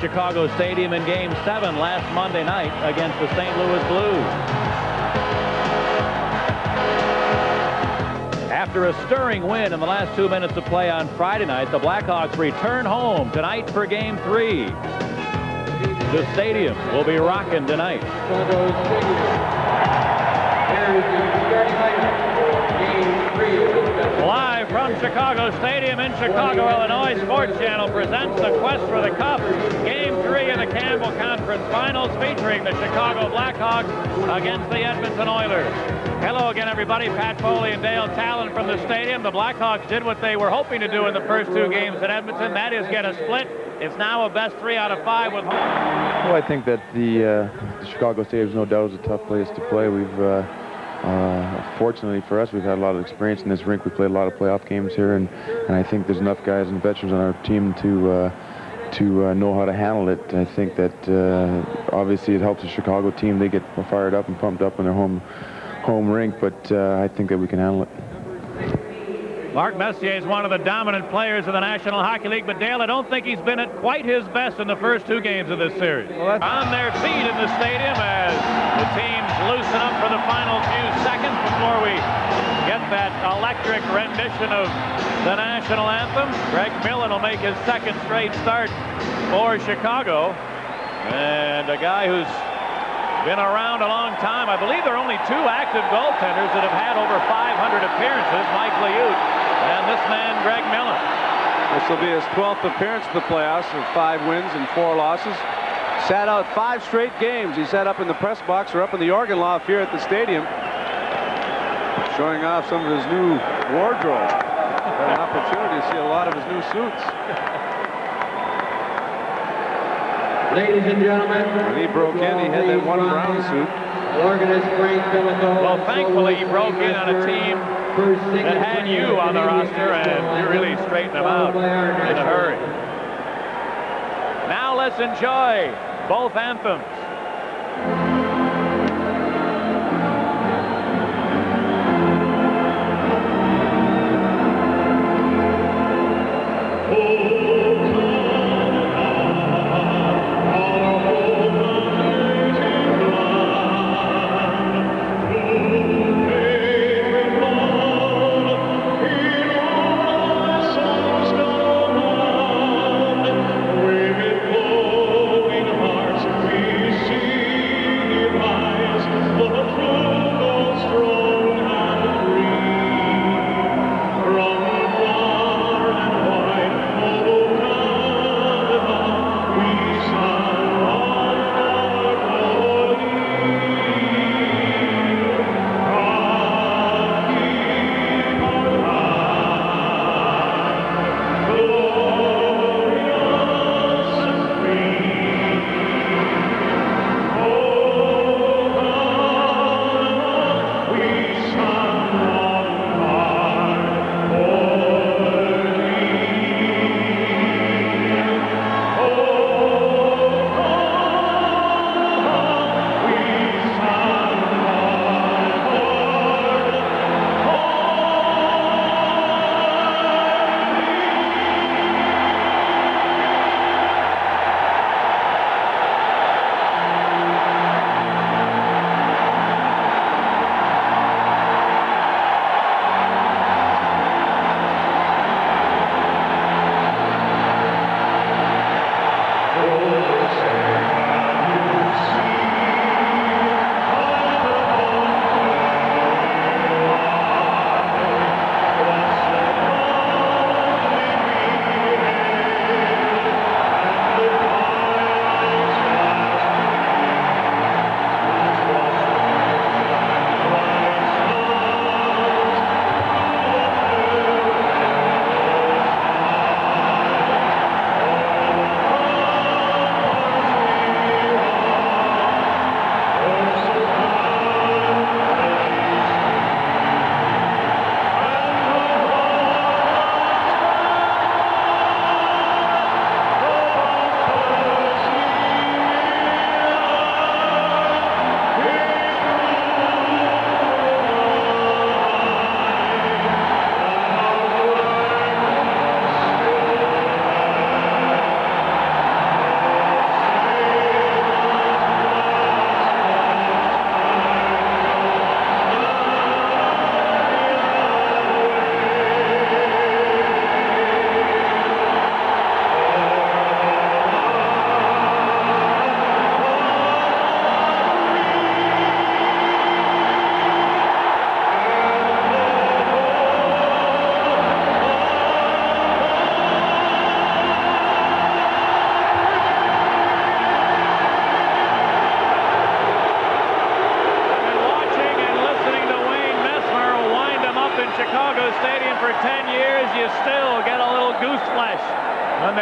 Chicago Stadium in Game 7 last Monday night against the St. Louis Blues. After a stirring win in the last 2 minutes of play on Friday night, the Blackhawks return home tonight for Game 3. The stadium will be rocking tonight. Live from Chicago Stadium in Chicago, Illinois, Sports Channel presents the quest for the Cup. Game 3 of the Campbell Conference Finals featuring the Chicago Blackhawks against the Edmonton Oilers. Hello again, everybody. Pat Foley and Dale Talon from the stadium. The Blackhawks did what they were hoping to do in the first 2 games at Edmonton. That is get a split. It's now a best 3 out of 5 with home. Well, I think that the Chicago Stadium, no doubt, is a tough place to play. We've fortunately for us, we've had a lot of experience in this rink. We played a lot of playoff games here, and I think there's enough guys and veterans on our team to know how to handle it. I think that obviously it helps the Chicago team. They get fired up and pumped up in their home rink, but I think that we can handle it. Mark Messier is one of the dominant players of the National Hockey League, but Dale, I don't think he's been at quite his best in the first 2 games of this series. Well, on their feet in the stadium as the teams loosen up for the final few seconds before we get that electric rendition of the national anthem. Greg Millen will make his 2nd straight start for Chicago, and a guy who's been around a long time. I believe there are only 2 active goaltenders that have had over 500 appearances, Mike Liut and this man, Greg Millen. This will be his 12th appearance in the playoffs with 5 wins and 4 losses. Sat out 5 straight games. He sat up in the press box or up in the organ loft here at the stadium, showing off some of his new wardrobe. Got an opportunity to see a lot of his new suits. Ladies and gentlemen, when he broke in, he had that one brown suit. Organist Frank Bellato. Well, thankfully, he broke in on a team that had you on the roster, and you really straightened them out in a hurry. Now let's enjoy both anthems.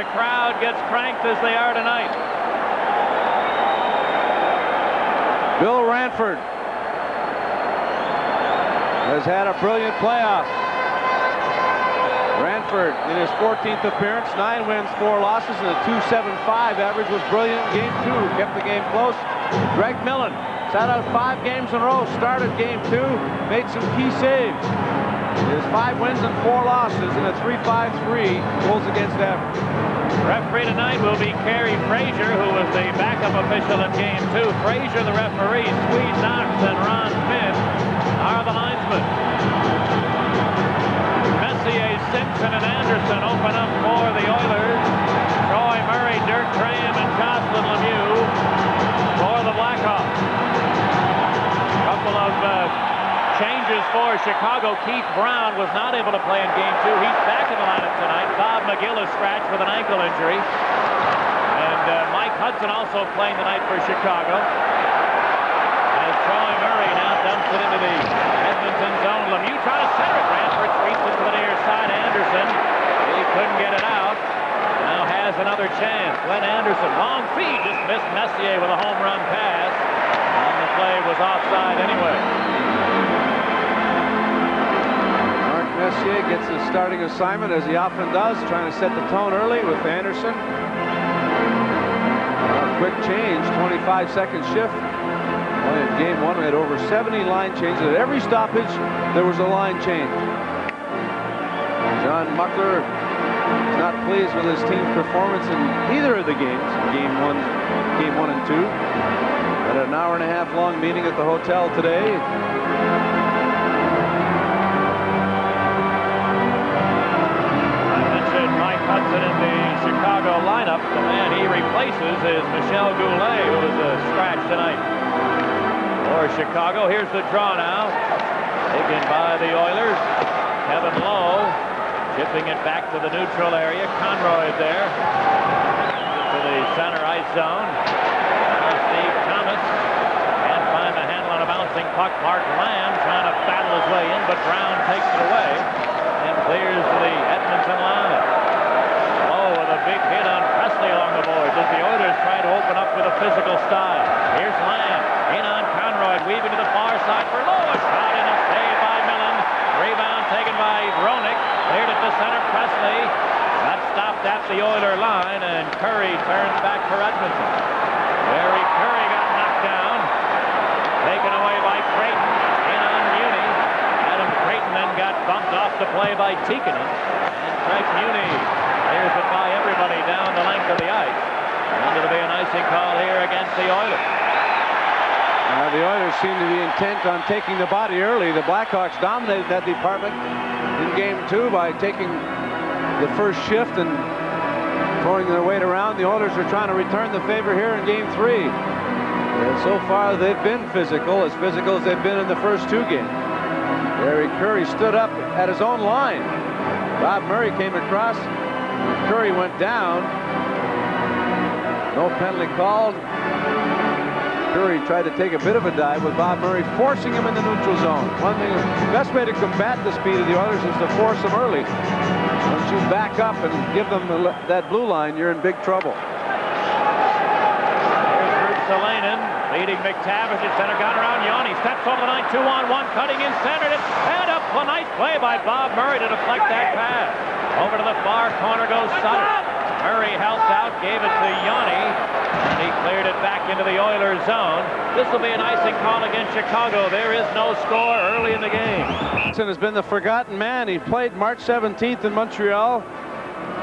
the crowd gets cranked as they are tonight. Bill Ranford has had a brilliant playoff. Ranford, in his 14th appearance, 9 wins, 4 losses, and a .275 average, was brilliant in Game 2. Kept the game close. Greg Millen sat out 5 games in a row, started Game 2, made some key saves. He has 5 wins and 4 losses and a .353 goals against average. Referee tonight will be Kerry Frazier, who was the backup official in Game 2. Frazier, the referee. Swede Knox and Ron Finn are the linesmen. Messier, Simpson, and Anderson open up for the Oilers. Troy Murray, Dirk Graham, and Jocelyn Lemieux for the Blackhawks. A couple of changes for Chicago. Keith Brown was not able to play in Game 2. He's back in the lineup tonight. Bob McGill is scratched with an ankle injury. And Mike Hudson also playing tonight for Chicago. As Troy Murray now dumps it into the Edmonton zone. Lemieux trying to center it. Ranford sweeps it to the near side. Anderson, he couldn't get it out. Now has another chance. Glenn Anderson, long feed, just missed Messier with a home run pass. And the play was offside anyway. Mark Messier gets his starting assignment, as he often does, trying to set the tone early with Anderson. Quick change, 25-second shift. In Game 1, we had over 70 line changes. At every stoppage, there was a line change. John Muckler is not pleased with his team's performance in either of the games, Game 1 and 2. Had an hour-and-a-half long meeting at the hotel today. I mentioned Mike Hudson in the Chicago lineup. The man he replaces is Michel Goulet, who was a scratch tonight for Chicago. Here's the draw now. Taken by the Oilers. Kevin Lowe chipping it back to the neutral area. Conroy there to the center ice zone. Now Steve Thomas can't find the handle on a bouncing puck. Mark Lamb trying to battle his way in, but Brown takes it away and clears the Edmonton line. Lowe with a big hit on Presley along the boards as the Oilers try to open up with a physical style. Here's Lamb in on Conroy, weaving to the far side for Lowe. A shot and a save by Millen. Rebound taken by Roenick. Cleared it to center. Presley got stopped at the Oiler line, and Curry turns back for Edmonton. Barry Curry got knocked down. Taken away by Creighton. In on Muni. Adam Creighton then got bumped off the play by Tikkanen. And Craig Muni clears it by everybody down the length of the ice. And it'll be an icing call here against the Oilers. The Oilers seem to be intent on taking the body early. The Blackhawks dominated that department in Game 2 by taking the first shift and throwing their weight around. The Oilers are trying to return the favor here in Game 3. And so far, they've been physical as they've been in the first 2 games. Barry Curry stood up at his own line. Bob Murray came across. Curry went down. No penalty called. Curry tried to take a bit of a dive with Bob Murray forcing him in the neutral zone. One thing, the best way to combat the speed of the Oilers is to force them early. Once you back up and give them that blue line, you're in big trouble. Here's Salainen leading McTavish at center. Got around Yanni. Steps over the line. 2-on-1. Cutting in. Centered it. And up. A nice play by Bob Murray to deflect that pass. Over to the far corner goes Sutter. Murray helped out. Gave it to Yanni. And he cleared it back into the Oilers zone. This will be an icing call against Chicago. There is no score early in the game. Johnson has been the forgotten man. He played March 17th in Montreal.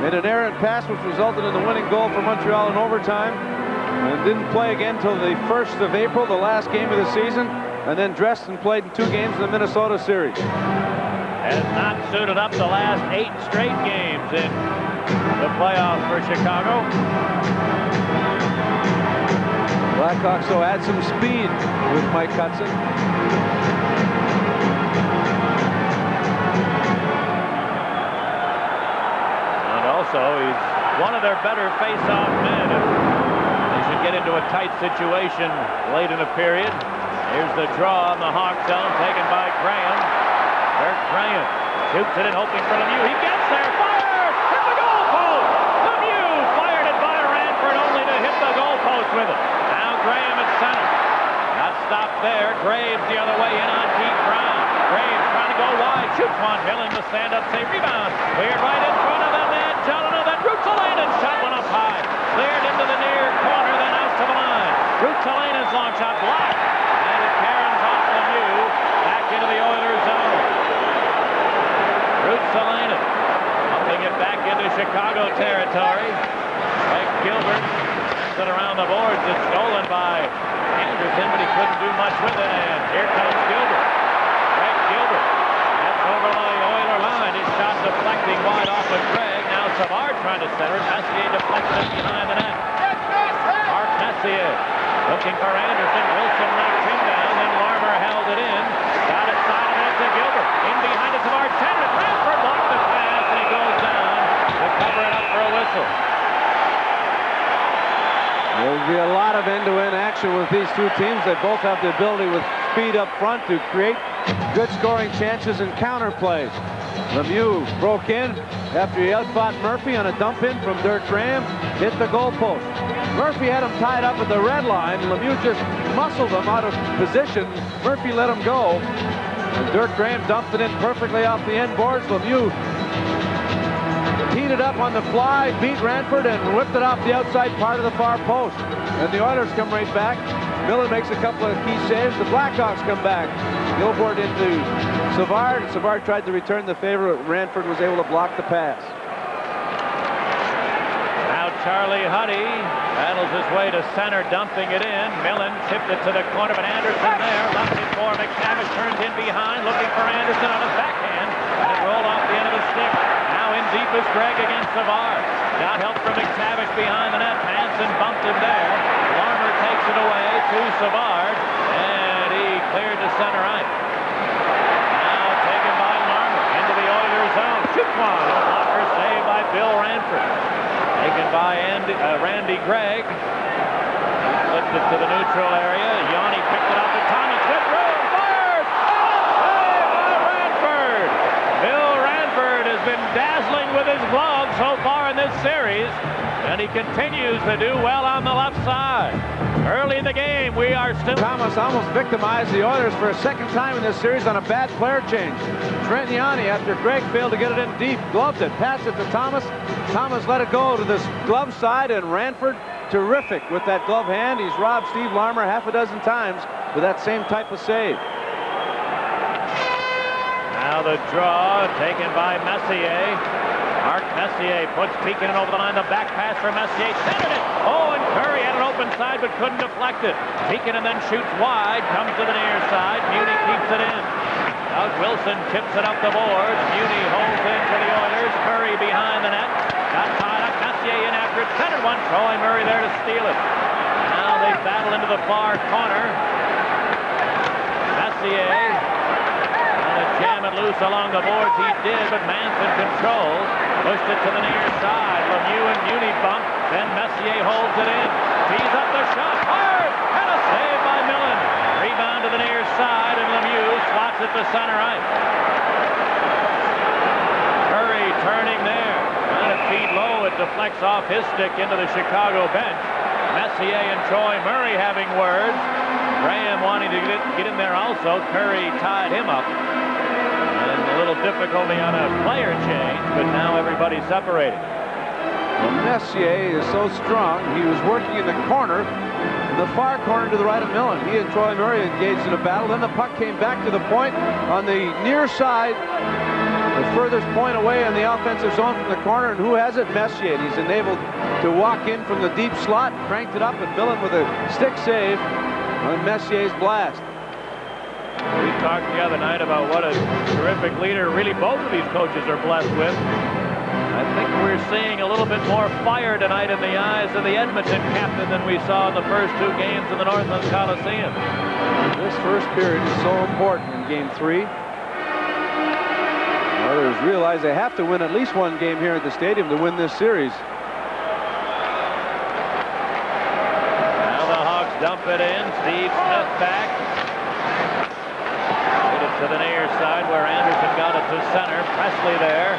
Made an errant pass which resulted in the winning goal for Montreal in overtime. And didn't play again until the 1st of April, the last game of the season. And then dressed and played in 2 games in the Minnesota series. Has not suited up the last 8 straight games in the playoffs for Chicago. Blackhawks, so add some speed with Mike Hudson. And also, he's one of their better face-off men. If they should get into a tight situation late in the period. Here's the draw on the Hawk zone, taken by Graham. Kirk Graham shoots it in, hoping for Lemieux. He gets there, fires! Hit the goal post! Lemieux almost with it. Now Graham at center. Got stopped there. Graves the other way in on Pete Brown. Graves trying to go wide. Shoots one. Millen the stand-up save. Rebound. Cleared right in front of the net. Jelena. Then Rutsalainen shot one up high. Cleared into the near corner. Then out to the line. Rutsalainen's long shot blocked. And it caroms off Lemieux. Back into the Oilers zone. Rutsalainen pumping it back into Chicago territory. Greg Gilbert sent around the boards. It's stolen by Anderson, but he couldn't do much with it. And here comes Gilbert. Greg Gilbert. That's over the Oiler line. His shot deflecting wide off of Greg. Now Savard trying to center it. Messier deflected it behind the net. Mark Messier looking for Anderson. Wilson knocked him down. Then Larmer held it in. Got it side of it to Gilbert. In behind it, Savard centered it. Ranford blocked the pass, and he goes down to cover it up for a whistle. There'll be a lot of end-to-end action with these two teams. They both have the ability with speed up front to create good scoring chances and counter plays. Lemieux broke in after he outfought Murphy on a dump in from Dirk Graham, hit the goalpost. Murphy had him tied up at the red line. Lemieux just muscled him out of position. Murphy let him go. And Dirk Graham dumped it in perfectly off the end boards. Lemieux heated up on the fly, beat Ranford, and whipped it off the outside part of the far post. And the Oilers come right back. Millen makes a couple of key saves. The Blackhawks come back. Gilbert into Savard. Savard tried to return the favor. Ranford was able to block the pass. Now Charlie Huddy battles his way to center, dumping it in. Millen tipped it to the corner, but Anderson there. Left it for McTavish. Turns in behind, looking for Anderson on his backhand. And it rolled off the end of the stick. Now in deep is Gregg against Savard. Got help from McTavish behind the net. Hansen bumped him there. Larmer takes it away to Savard, and he cleared to center ice. Now taken by Larmer into the Oilers zone. Shoots one. A blocker saved by Bill Ranford. Taken by Randy Gregg. Flipped it to the neutral area. Yanni picked it up to Thomas. With room. Fired. Saved by Ranford. Bill Ranford has been dazzling with his glove so far in this series, and he continues to do well on the left side. Early in the game, we are still... Thomas almost victimized the Oilers for a second time in this series on a bad player change. Trent Yanni, after Gregg failed to get it in deep, gloved it, passed it to Thomas. Thomas let it go to this glove side, and Ranford, terrific with that glove hand. He's robbed Steve Larmer half a dozen times with that same type of save. Now the draw taken by Messier. Mark Messier puts Pekin over the line. The back pass for Messier. Centered it. Oh, and Curry had an open side but couldn't deflect it. Pekin and then shoots wide. Comes to the near side. Muni keeps it in. Doug Wilson tips it up the boards. Muni holds in for the Oilers. Curry behind the net. Got tied up. Messier in after it. Centered one. Troy Murray there to steal it. Now they battle into the far corner. Messier. Jam it loose along the boards. He did, but Manson controls. Pushed it to the near side. Lemieux and Muni bump. Then Messier holds it in. Tees up the shot. Hard! And a save by Millen. Rebound to the near side, and Lemieux slots it to center ice. Curry turning there. Trying to feed low. It deflects off his stick into the Chicago bench. Messier and Troy Murray having words. Graham wanting to get in there also. Curry tied him up. A little difficulty on a player change, but now everybody's separated. Well, Messier is so strong. He was working in the corner, in the far corner to the right of Millen. He and Troy Murray engaged in a battle. Then the puck came back to the point on the near side, the furthest point away in the offensive zone from the corner. And who has it? Messier. And he's enabled to walk in from the deep slot, cranked it up, and Millen with a stick save on Messier's blast. We talked the other night about what a terrific leader really both of these coaches are blessed with. I think we're seeing a little bit more fire tonight in the eyes of the Edmonton captain than we saw in the first two games in the Northland Coliseum. This first period is so important in Game 3. Others realize they have to win at least one game here at the stadium to win this series. Now the Hawks dump it in. Steve Smith back. To the near side where Anderson got it to center. Presley there.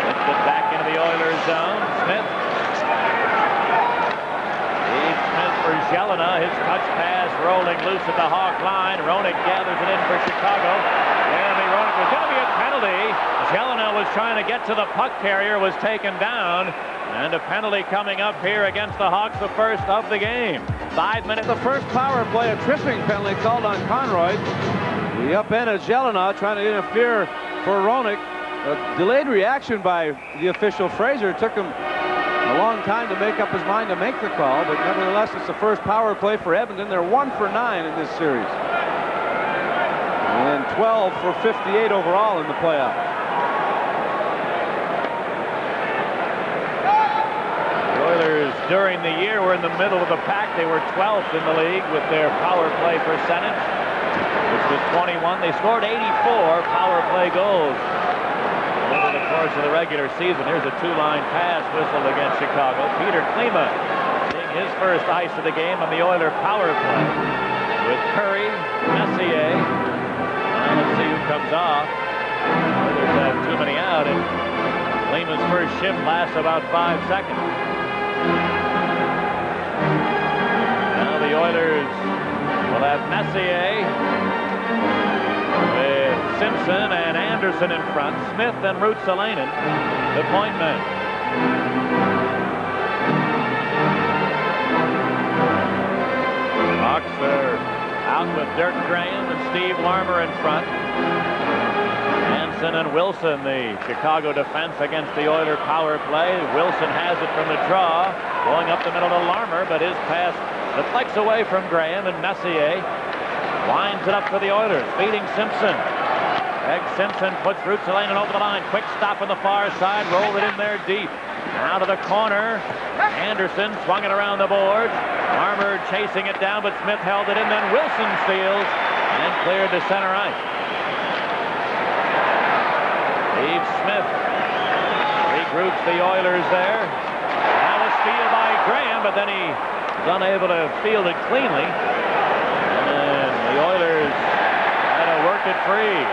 Gets it back into the Oilers zone. Smith. He's for Jelena. His touch pass rolling loose at the Hawk line. Roenick gathers it in for Chicago. Jeremy Roenick was going to be a penalty. Jelena was trying to get to the puck carrier, was taken down. And a penalty coming up here against the Hawks, the first of the game. 5 minutes. The first power play, a tripping penalty called on Conroy. The upended Jelena trying to interfere for Roenick. A delayed reaction by the official Fraser. It took him a long time to make up his mind to make the call, but nevertheless, it's the first power play for Edmonton. They're 1 for 9 in this series. And 12 for 58 overall in the playoffs. The Oilers, during the year, were in the middle of the pack. They were 12th in the league with their power play percentage, which was 21. They scored 84 power play goals over the course of the regular season. Here's a two-line pass whistled against Chicago. Peter Klima getting his first ice of the game on the Oiler power play with Curry, Messier. Well, let's see who comes off. Oilers have too many out, and Klima's first shift lasts about 5 seconds. Now the Oilers will have Messier with Simpson and Anderson in front. Smith and Ruotsalainen, the point men. Hawks are out with Dirk Graham and Steve Larmer in front. Hansen and Wilson, the Chicago defense against the Oiler power play. Wilson has it from the draw, going up the middle to Larmer, but his pass deflects away from Graham, and Messier winds it up for the Oilers, feeding Simpson. Greg Simpson puts Ruotsalainen over the line. Quick stop on the far side, rolled it in there deep. Now to the corner. Anderson swung it around the boards. Larmer chasing it down, but Smith held it in. Then Wilson steals and cleared to center ice. Steve Smith regroups the Oilers there. Now a steal by Graham, but then he was unable to field it cleanly. And the Oilers had to work it free.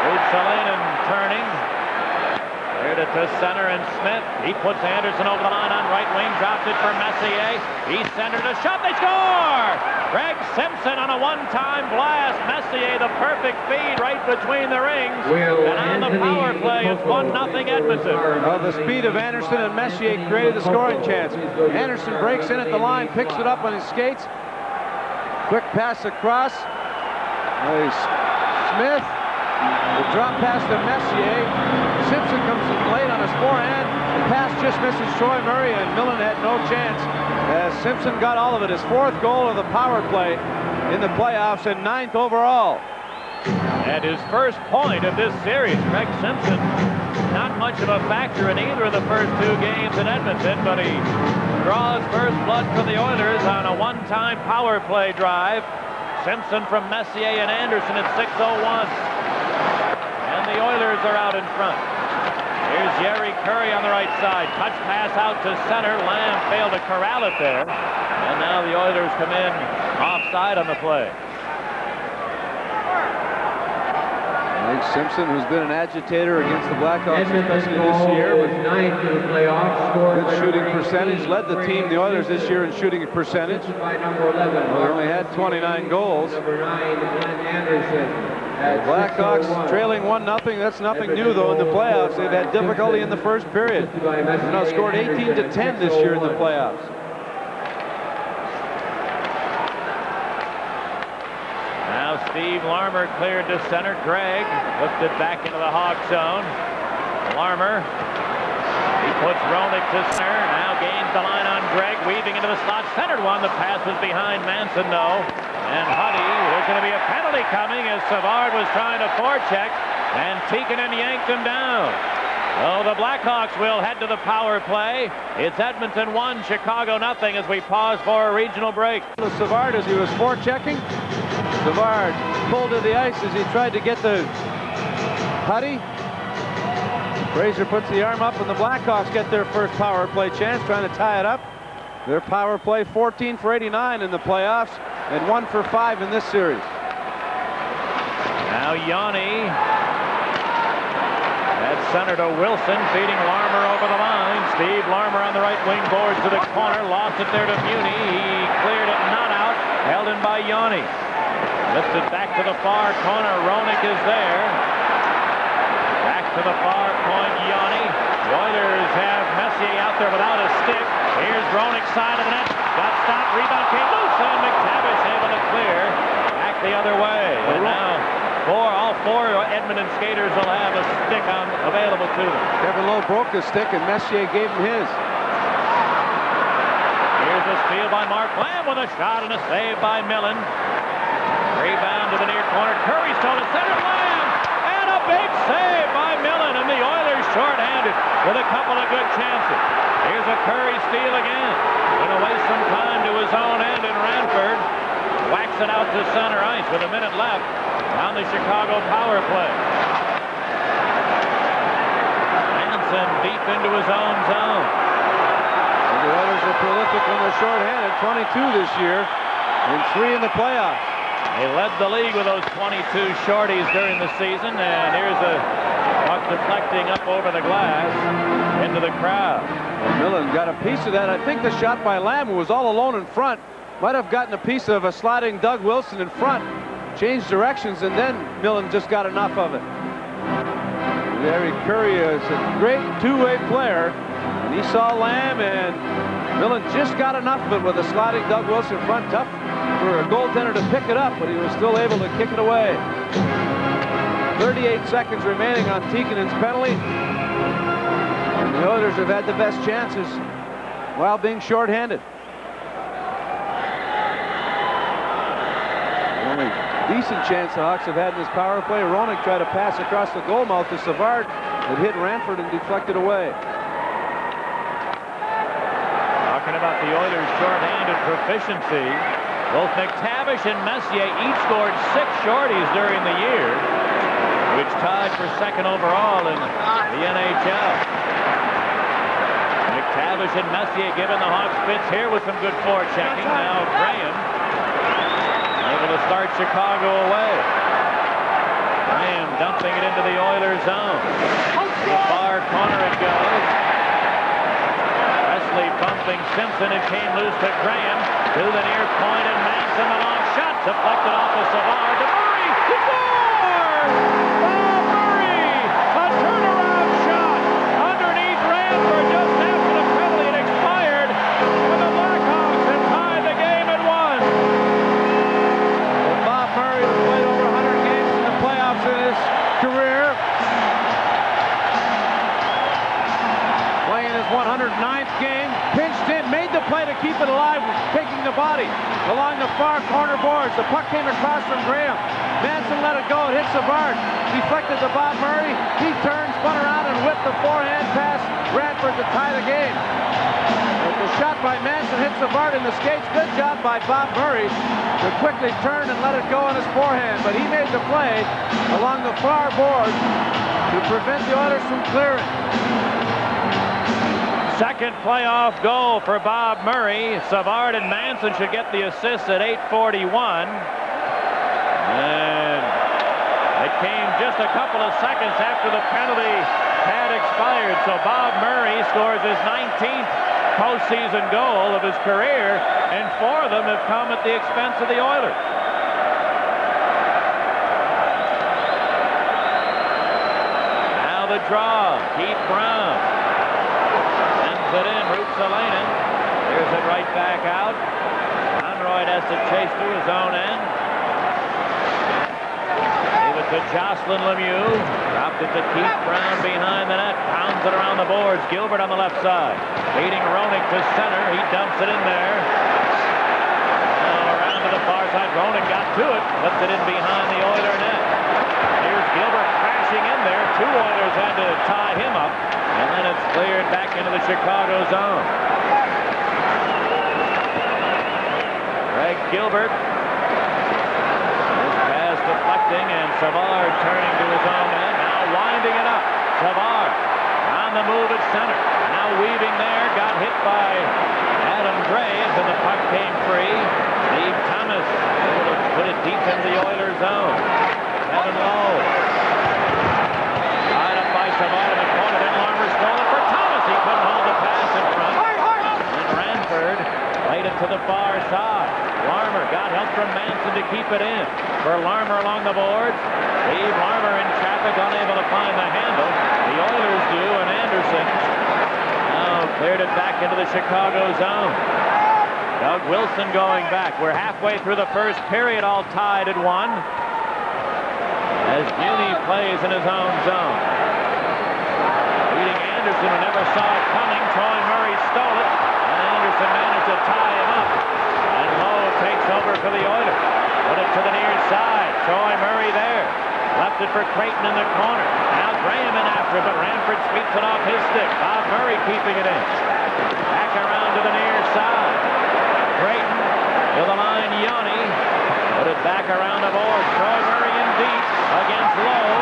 Ruotsalainen turning. Cleared it to center, and Smith, he puts Anderson over the line on right wing, drops it for Messier. He centered a shot, they score! Greg Simpson on a one-time blast. Messier, the perfect feed right between the rings. And on the power play, it's 1-0 Edmonton. Well, the speed of Anderson and Messier created the scoring chance. Anderson breaks in at the line, picks it up on his skates. Quick pass across. Smith. The drop pass to Messier. Simpson comes in late on his forehand. The pass just misses Troy Murray, and Millen had no chance as Simpson got all of it. His 4th goal of the power play in the playoffs and 9th overall. At his first point of this series, Greg Simpson, not much of a factor in either of the first 2 games in Edmonton, but he draws first blood for the Oilers on a one-time power play drive. Simpson from Messier and Anderson at 6:01. The Oilers are out in front. Here's Jerry Curry on the right side. Touch pass out to center. Lamb failed to corral it there. And now the Oilers come in offside on the play. I think Simpson, who's been an agitator against the Blackhawks, especially this year, with good shooting percentage, led the team, the Oilers, this year in shooting percentage. They only had 29 goals. The Blackhawks trailing 1-0. That's nothing new, though, in the playoffs. They've had difficulty in the first period. They've now scored 18-10 this year in the playoffs. Now Steve Larmer cleared to center. Gregg whipped it back into the Hawk zone. Larmer, he puts Roenick to center. Now gains the line on Gregg, weaving into the slot. Centered one. The pass was behind Manson, though. And Huddy, there's going to be a penalty coming as Savard was trying to forecheck, and Tikkanen yanked him down. Oh, the Blackhawks will head to the power play. It's Edmonton 1, Chicago 0 as we pause for a regional break. Savard, as he was forechecking, Savard pulled to the ice as he tried to get the Huddy. Fraser puts the arm up, and the Blackhawks get their first power play chance, trying to tie it up. Their power play 14 for 89 in the playoffs and 1 for 5 in this series. Now Yanni At center to Wilson, feeding Larmer over the line. Steve Larmer on the right wing boards to the corner. Lost it there to Muni. He cleared it, not out. Held in by Yanni. Lifted back to the far corner. Roenick is there. Back to the far point, Yanni. The Oilers have Messier out there without a stick. Here's Roenick, side of the net. Got stopped. Rebound came loose, and McTavish able to clear. Back the other way. And now all four Edmonton skaters will have a stick available to them. Kevin Lowe broke the stick, and Messier gave him his. Here's a steal by Mark Lamb with a shot and a save by Millen. Rebound to the near corner. Curry stole it. Center Lamb. And a big save by Millen. And the Oilers shorthanded with a couple of good chances. Here's a Curry steal again. Going to waste some time to his own end in Ranford. Whacks it out to center ice with a minute left on the Chicago power play. Manson deep into his own zone. And the Oilers are prolific when they're shorthanded. 22 this year and 3 in the playoffs. They led the league with those 22 shorties during the season, and here's a puck deflecting up over the glass into the crowd. And Millen got a piece of that. I think the shot by Lamb, who was all alone in front, might have gotten a piece of a sliding Doug Wilson in front, changed directions, and then Millen just got enough of it. Larry Curry is a great two-way player, and he saw Lamb, and Millen just got enough of it with a sliding Doug Wilson in front. Tough for a goaltender to pick it up, but he was still able to kick it away. 38 seconds remaining on Tikkanen's penalty. And the Oilers have had the best chances while being shorthanded. The only decent chance the Hawks have had in this power play. Roenick tried to pass across the goal mouth to Savard. It hit Ranford and deflected away. Talking about the Oilers' shorthanded proficiency, both McTavish and Messier each scored 6 shorties during the year, which tied for second overall in the NHL. McTavish and Messier giving the Hawks fits here with some good forechecking. Now Graham able to start Chicago away. Graham dumping it into the Oilers' zone. To the far corner it goes. Wesley bumping Simpson. It came loose to Graham. To the near point, and Manson, the long shot deflected off of Savard. To Murray, he scores! Oh, Murray! A turnaround shot underneath Ranford just after the penalty had expired, and the Blackhawks have tied the game at 1. Well, Bob Murray has played over 100 games in the playoffs in his career. Playing his 109th game, pinched in, made the play to keep it alive, taking the body along the far corner boards. The puck came across from Graham. Manson let it go. It hit Savard. Deflected to Bob Murray. He turned, spun around, and whipped the forehand pass Ranford to tie the game. But the shot by Manson hit Savard in the skates. Good job by Bob Murray to quickly turn and let it go on his forehand. But he made the play along the far boards to prevent the Oilers from clearing. Second playoff goal for Bob Murray. Savard and Manson should get the assist at 8:41. And it came just a couple of seconds after the penalty had expired. So Bob Murray scores his 19th postseason goal of his career, and 4 of them have come at the expense of the Oilers. Now the draw. Keith Brown sends it in. Ruotsalainen. Here's it right back out. Conroy has to chase to his own end. Gave it to Jocelyn Lemieux. Dropped it to Keith Brown behind the net. Pounds it around the boards. Gilbert on the left side. Feeding Roenick to center. He dumps it in there. Now around to the far side. Roenick got to it. Flipped it in behind the Oiler net. Here's Gilbert crashing in there. 2 Oilers had to tie him up. And then it's cleared back into the Chicago zone. Greg Gilbert. His pass deflecting, and Savard turning to his own end. Now winding it up. Savard on the move at center. Now weaving there. Got hit by Adam Graves, and the puck came free. Steve Thomas able to put it deep into the Oilers zone. Kevin Lowe. Tied up by Savard. it to the far side. Larmer got help from Manson to keep it in. For Larmer along the boards. Steve Larmer in traffic, unable to find the handle. The Oilers do, and Anderson now cleared it back into the Chicago zone. Doug Wilson going back. We're halfway through the first period, all tied at 1. As Muni plays in his own zone. Leading Anderson, who never saw it coming. Troy Murray stole it, and Anderson managed to tie him up. And Lowe takes over for the Oilers. Put it to the near side. Troy Murray there. Left it for Creighton in the corner. Now Graham in after it, but Ranford sweeps it off his stick. Bob Murray keeping it in. Back around to the near side. Creighton to the line, Yanni. Put it back around the board. Troy Murray in deep against Lowe.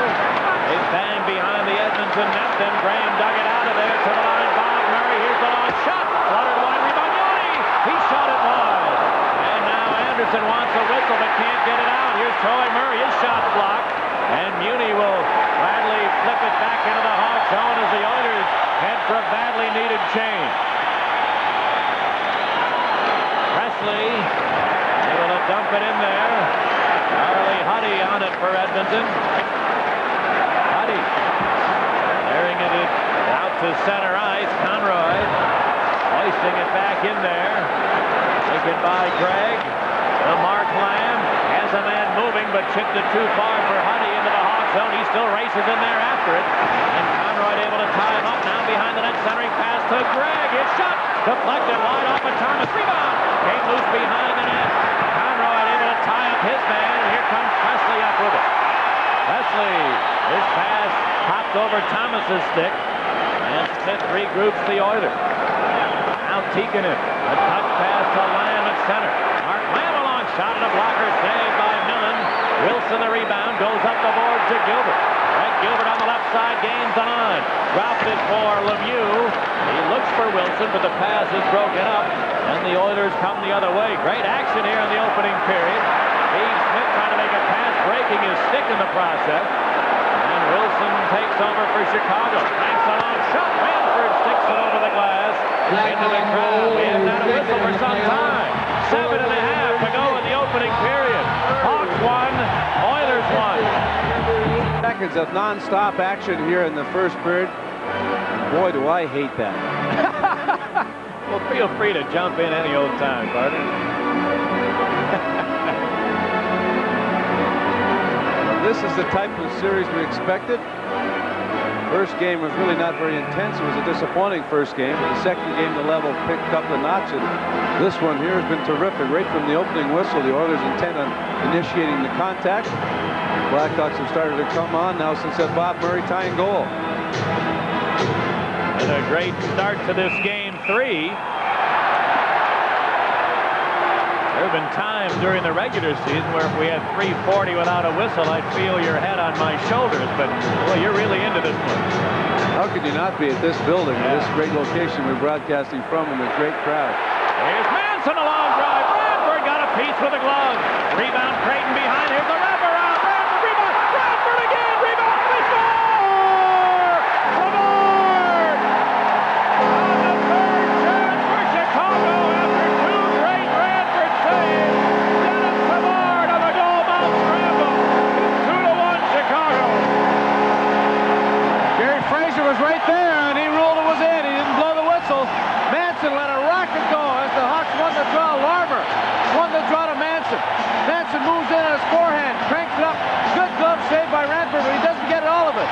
They bang behind the Edmonton net. Then Graham dug it out of there to the line. Bob Murray. Here's the long shot. Fluttered wide. Rebound. Yanni. He shot it wide. And now Anderson wants a whistle but can't get it out. Here's Troy Murray. His shot blocked. And Muni will gladly flip it back into the Hawk zone as the Oilers head for a badly needed change. Presley able to dump it in there. Charlie Huddy on it for Edmonton. Huddy clearing it out to center ice. Conroy hoisting it back in there. Taken by Gregg. Mark Lamb has a man moving, but chipped it too far for Huddy into the Hawk zone. He still races in there after it. And Conroy able to tie him up. Now behind the net, centering pass to Gregg. His shot deflected wide off of Thomas. Rebound. Came loose behind the net. Conroy able to tie up his man. And here comes Presley up with it. Presley, his pass popped over Thomas's stick. And Smith regroups the Oilers. Now Tikkanen. A tough pass to Lamb at center. Mark Lamb along. Shot at a blocker. Saved by Millen. Wilson the rebound. Goes up the board to Gilbert. Right, Gilbert on the left side. Gains the line. Dropped it for Lemieux. He looks for Wilson, but the pass is broken up. And the Oilers come the other way. Great action here in the opening period. Steve Smith trying to make a pass, breaking his stick in the process. And Wilson takes over for Chicago. Thanks a long shot. Ranford sticks it over the glass. Into the crowd. We haven't had a whistle for some time. 7.5 to go in the opening period. Hawks won. Oilers won. Seconds of non-stop action here in the first period. Boy, do I hate that. Well, feel free to jump in any old time, partner. This is the type of series we expected. First game was really not very intense. It was a disappointing first game. The second game, the level picked up a notch. And this one here has been terrific. Right from the opening whistle, the Oilers intent on initiating the contact. Blackhawks have started to come on now since that Bob Murray tying goal. And a great start to this game 3. There have been times during the regular season where if we had 3:40 without a whistle, I'd feel your head on my shoulders. But, well, you're really into this one. How could you not be at this building, this great location we're broadcasting from, and a great crowd? Here's Manson, a long drive. Ranford got a piece with a glove. Rebound, Creighton behind. Here's the wraparound. Ranford, rebound. Ranford again. Rebound. They score! Savard! On the third chance for Chicago after 2 great Ranford saves. Dennis Savard on the goal mouth scramble. 2-1 Chicago. Gary Fraser was right there, and he ruled it was in. He didn't blow the whistle. Manson let a rocket go as the Hawks won the draw. Larmer won the draw to Manson. Manson moves in on his forehand, cranks it up. Good glove save by Ranford, but he doesn't get all of it.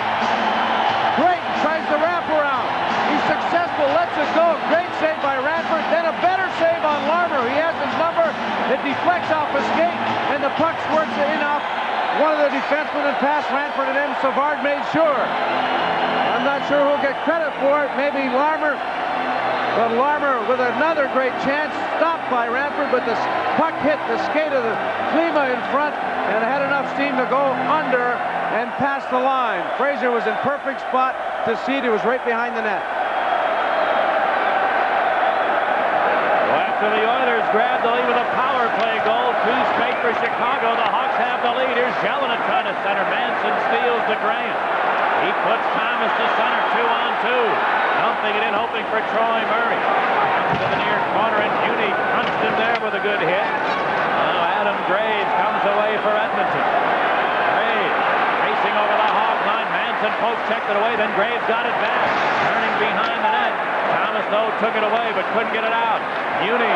Great, tries the wraparound. He's successful, lets it go. Great save by Ranford. Then a better save on Larmer. He has his number. It deflects off his skate, and the puck squirts in off one of the defensemen and past Ranford, and then Savard made sure. I'm not sure who'll get credit for it. Maybe Larmer. But Larmer with another great chance, stopped by Ranford, but the puck hit the skate of the Klima in front and had enough steam to go under and past the line. Fraser was in perfect spot to see it. He was right behind the net. Well, after the Oilers grabbed the lead with a power play goal, 2 straight for Chicago. The Hawks have the lead. Here's Jelena trying to center. Manson steals to Grant. He puts Thomas to center, 2-on-2. Dumping it in, hoping for Troy Murray. Comes to the near corner, and Uni punched him there with a good hit. Now Adam Graves comes away for Edmonton. Graves racing over the Hawk line. Manson poke checked it away, then Graves got it back. Turning behind the net. Thomas, though, took it away, but couldn't get it out. Muni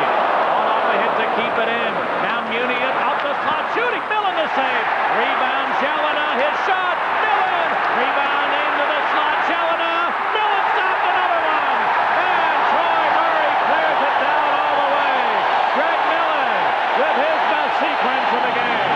all off a hit to keep it in. Now Muni up the slot, shooting. Millen the save. Rebound, Jelena, his shot. Millen. Rebound into the slot, Jelena. Millen stopped another one. And Troy Murray clears it down all the way. Greg Millen with his best sequence of the game.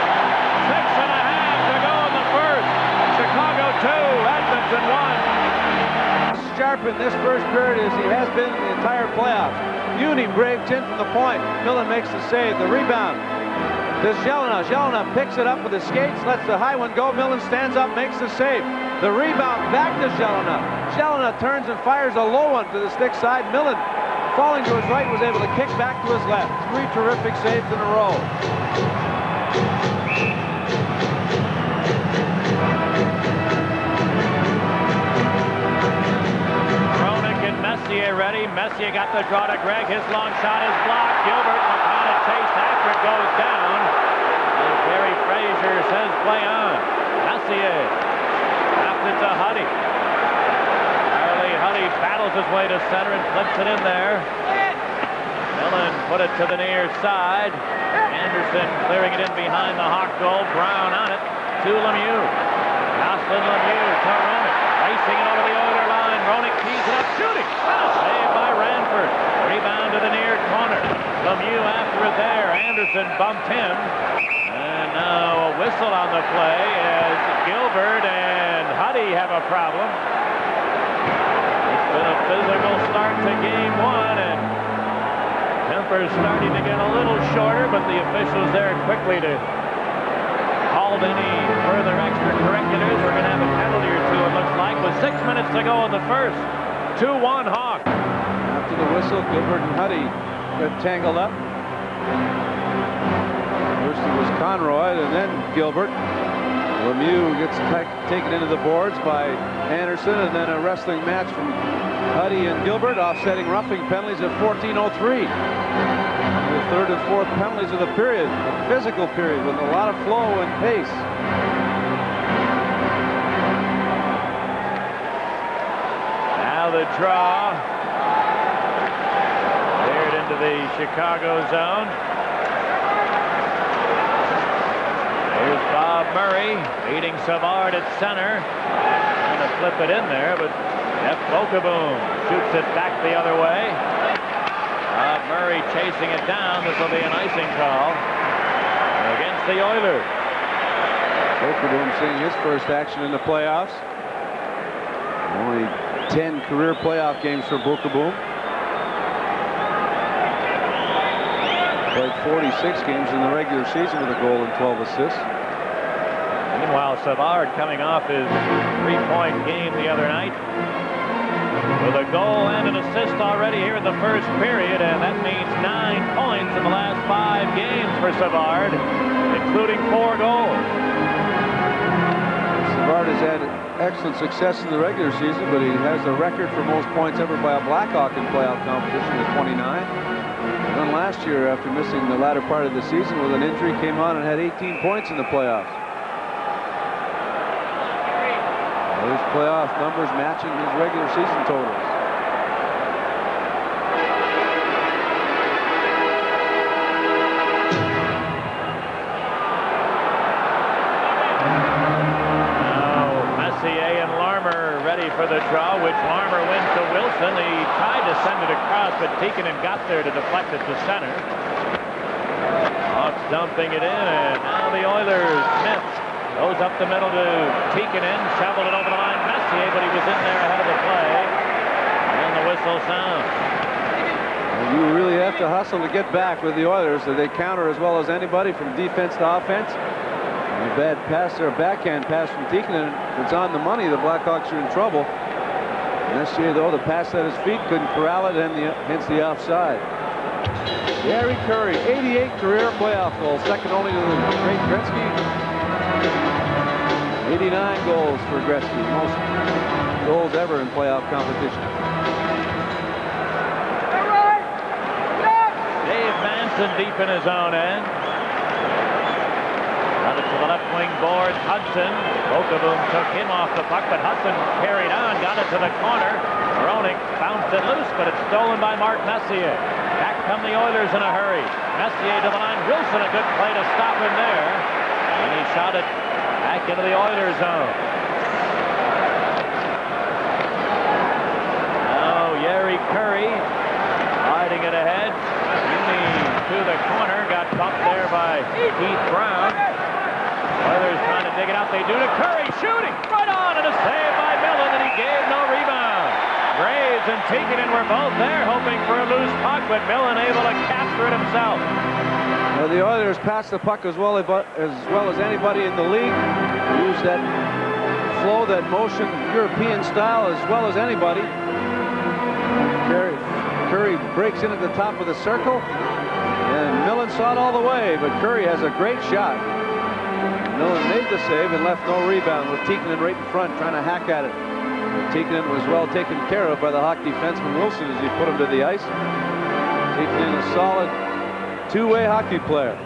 6.5 to go in the first. Chicago 2, Edmonton 1. Sharp in this first period as he has been in the entire playoffs. Uni braved in from the point. Millen makes the save. The rebound to Jelena. Jelena picks it up with his skates, lets the high one go. Millen stands up, makes the save. The rebound back to Jelena. Jelena turns and fires a low one to the stick side. Millen, falling to his right, was able to kick back to his left. 3 terrific saves in a row. Messier ready. Messier got the draw to Greg. His long shot is blocked. Gilbert McCann chased after it, goes down. And Gary Frazier says play on. Messier tapped it to Huddy. Charlie Huddy battles his way to center and flips it in there. Millen put it to the near side. Anderson clearing it in behind the Hawk goal. Brown on it to Lemieux. Jocelyn Lemieux to Roenick. Racing it over the Oiler line. Roenick tees it up, shooting. Saved by Ranford. Rebound to the near corner. Lemieux after it there. Anderson bumped him. And now a whistle on the play as Gilbert and Huddy have a problem. It's been a physical start to game 1, and temper's starting to get a little shorter, but the officials there quickly to called any further extracurriculars. We're going to have a penalty or two, it looks like, with 6 minutes to go in the first. 2-1 Hawk. After the whistle, Gilbert and Huddy got tangled up. First it was Conroy and then Gilbert. Lemieux gets taken into the boards by Anderson, and then a wrestling match from Huddy and Gilbert, offsetting roughing penalties at 14:03. The third and fourth penalties of the period, a physical period with a lot of flow and pace. Now the draw. Cleared into the Chicago zone. Here's Bob Murray beating Savard at center. Trying to flip it in there, but Jeff Bokaboom shoots it back the other way. Bob Murray chasing it down. This will be an icing call against the Oilers. Bokaboom seeing his first action in the playoffs. Only 10 career playoff games for Bokaboom. Played 46 games in the regular season with a goal and 12 assists. Meanwhile, Savard coming off his 3-point game the other night with a goal and an assist already here in the first period, and that means 9 points in the last 5 games for Savard, including 4 goals. Savard has had excellent success in the regular season, but he has the record for most points ever by a Blackhawk in playoff competition with 29. Then last year, after missing the latter part of the season with an injury, came on and had 18 points in the playoffs. His playoff numbers matching his regular season totals. Now Messier and Larmer ready for the draw, which Larmer wins to Wilson. He tried to send it across, but Tikkanen got there to deflect it to center. Hawks dumping it in, and now the Oilers. Smith goes up the middle to Tikkanen, shoveled it over the line. Messier, but he was in there ahead of the play. And the whistle sounds. And you really have to hustle to get back with the Oilers. So they counter as well as anybody from defense to offense. And a bad pass there, a backhand pass from Tikkanen. It's on the money. The Blackhawks are in trouble. Messier, though, the pass at his feet couldn't corral it, and hence the offside. Gary Curry, 88 career playoff goals, second only to the great Gretzky. 89 goals for Gretzky, most goals ever in playoff competition. Dave Manson deep in his own end. Got it to the left wing boards. Hudson. Both of them took him off the puck, but Hudson carried on, got it to the corner. Hronek bounced it loose, but it's stolen by Mark Messier. Back come the Oilers in a hurry. Messier to the line. Wilson, a good play to stop him there. And he shot it back into the Oilers zone. Now Gary Curry sliding it ahead. To the corner, got bumped there by Keith Brown. Oilers trying to dig it out. They do to Curry, shooting right on, and a save by Millen, and he gave no rebound. Graves and Tikkanen were both there hoping for a loose puck, but Millen able to capture it himself. Well, the Oilers passed the puck as well as anybody in the league. Used that flow, that motion, European style as well as anybody. Curry breaks in at the top of the circle. And Millen saw it all the way, but Curry has a great shot. Millen made the save and left no rebound with Tikkanen right in front trying to hack at it. But Tikkanen was well taken care of by the Hawk defenseman Wilson as he put him to the ice. Tikkanen, a solid two-way hockey player.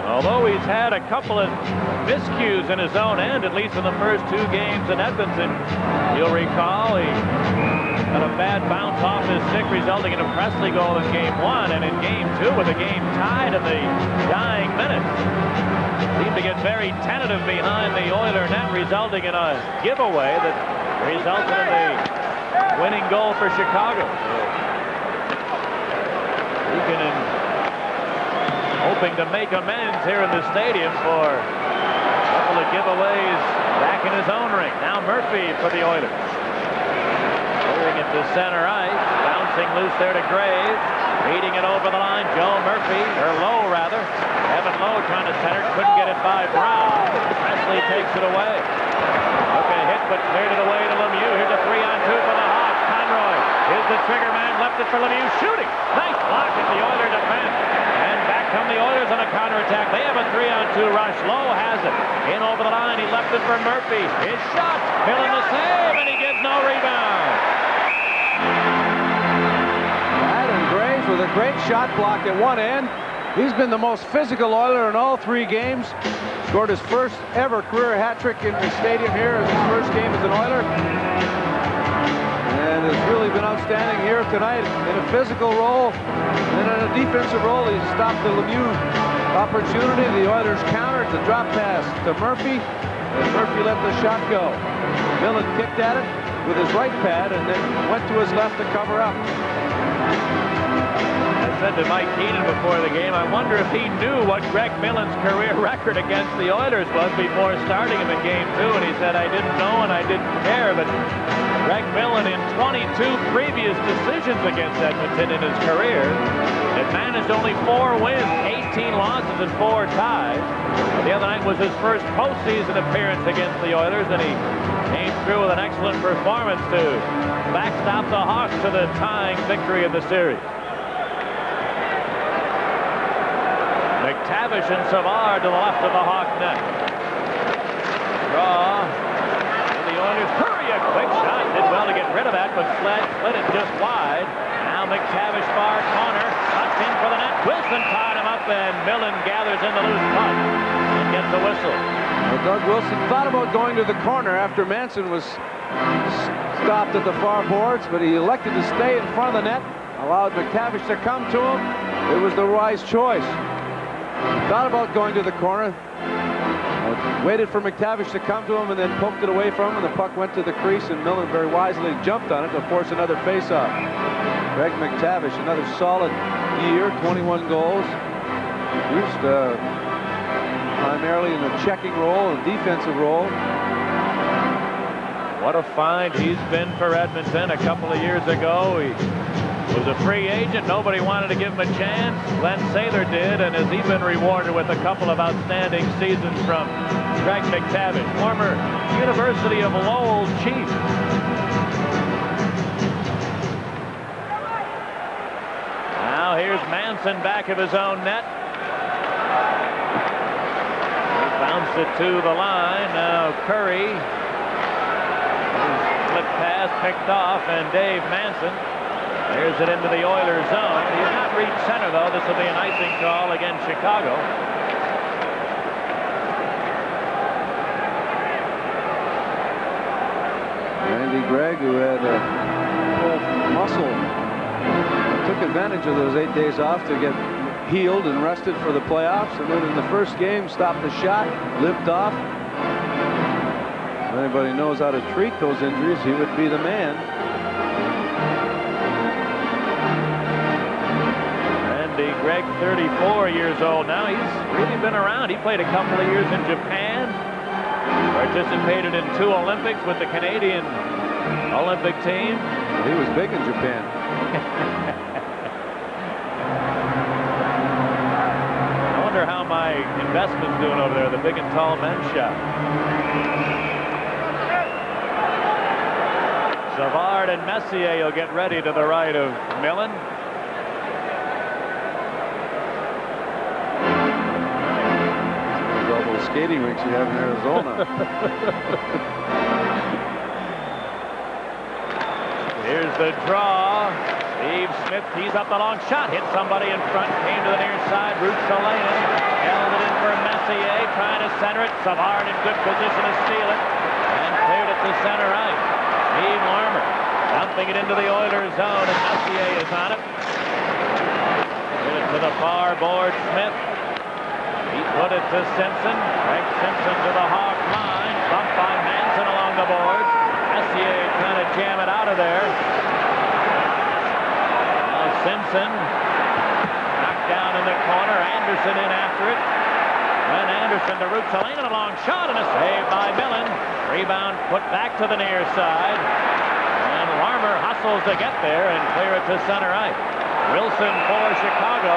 Although he's had a couple of miscues in his own end, at least in the first two games in Edmonton. You'll recall he got a bad bounce off his stick, resulting in a Presley goal in Game 1, and in Game 2, with the game tied in the dying minutes, seemed to get very tentative behind the Oiler net, resulting in a giveaway that resulted in the winning goal for Chicago. Tikkanen hoping to make amends here in the stadium for a couple of giveaways back in his own ring. Now Murphy for the Oilers. It to center ice, bouncing loose there to Graves, beating it over the line. Joe Murphy, or Lowe rather. Evan Lowe trying to center, couldn't get it by Brown. Presley takes it away. Took a hit, but cleared it away to Lemieux. Here's a 3-on-2 for the Hawks. Conroy is the trigger man, left it for Lemieux, shooting. Nice block at the Oiler defense. And back come the Oilers on a counterattack. They have a 3-on-2 rush. Lowe has it. In over the line, he left it for Murphy. His shot, Millen the save, and he gets no rebound. Adam Graves with a great shot block at one end. He's been the most physical Oiler in all three games. Scored his first ever career hat trick in the stadium here in his first game as an Oiler. And has really been outstanding here tonight in a physical role. And in a defensive role, he stopped the Lemieux opportunity. The Oilers countered the drop pass to Murphy. And Murphy let the shot go. Millen kicked at it with his right pad and then went to his left to cover up. I said to Mike Keenan before the game, I wonder if he knew what Greg Millen's career record against the Oilers was before starting him in Game 2, and he said, I didn't know and I didn't care, but Greg Millen in 22 previous decisions against Edmonton in his career had managed only 4 wins, 18 losses and 4 ties. The other night was his first postseason appearance against the Oilers, and he came through with an excellent performance to backstop the Hawks to the tying victory of the series. McTavish and Savard to the left of the Hawk net. Draw to the Oilers. Curry, a quick shot. Did well to get rid of that, but slid it just wide. Now McTavish far corner. Cuts in for the net. Wilson tied him up, and Millen gathers in the loose puck and gets the whistle. Well, Doug Wilson thought about going to the corner after Manson was stopped at the far boards, but he elected to stay in front of the net, allowed McTavish to come to him. It was the wise choice. Thought about going to the corner, waited for McTavish to come to him and then poked it away from him, and the puck went to the crease, and Millen very wisely jumped on it to force another face-off. Greg McTavish, another solid year, 21 goals. Used primarily in a checking role and defensive role. What a find he's been for Edmonton. A couple of years ago, he was a free agent. Nobody wanted to give him a chance. Glenn Saylor did, and has he been rewarded with a couple of outstanding seasons from Greg McTavish, former University of Lowell Chief. Now here Simpson back of his own net. He bounced it to the line. Now Curry. Flip pass picked off, and Dave Manson clears it into the Oilers zone. He has not reached center, though. This will be an icing call against Chicago. Randy Gregg, who had a pulled muscle, took advantage of those 8 days off to get healed and rested for the playoffs, and then in the first game stopped the shot, limped off. If anybody knows how to treat those injuries, he would be the man. Randy Gregg, 34 years old now. He's really been around. He played a couple of years in Japan. Participated in 2 Olympics with the Canadian Olympic team. He was big in Japan. I wonder how my investment's doing over there, the big and tall men's shop. Savard and Messier will get ready to the right of Millen. All those skating rinks you have in Arizona. Here's the draw. Steve Smith tees up the long shot. Hit somebody in front. Came to the near side. Rutsalainen held it in for Messier. Trying to center it. Savard in good position to steal it. And cleared it to center right. Steve Larmer dumping it into the Oilers zone. And Messier is on it. Hit it to the far board. Smith. He put it to Simpson. Greg Simpson to the Hawk line. Bumped by Manson along the boards. Messier trying to jam it out of there. Now Simpson knocked down in the corner. Anderson in after it. Then Anderson to Rutsalainen, a long shot and a save by Millen. Rebound put back to the near side. And Larmer hustles to get there and clear it to center right. Wilson for Chicago.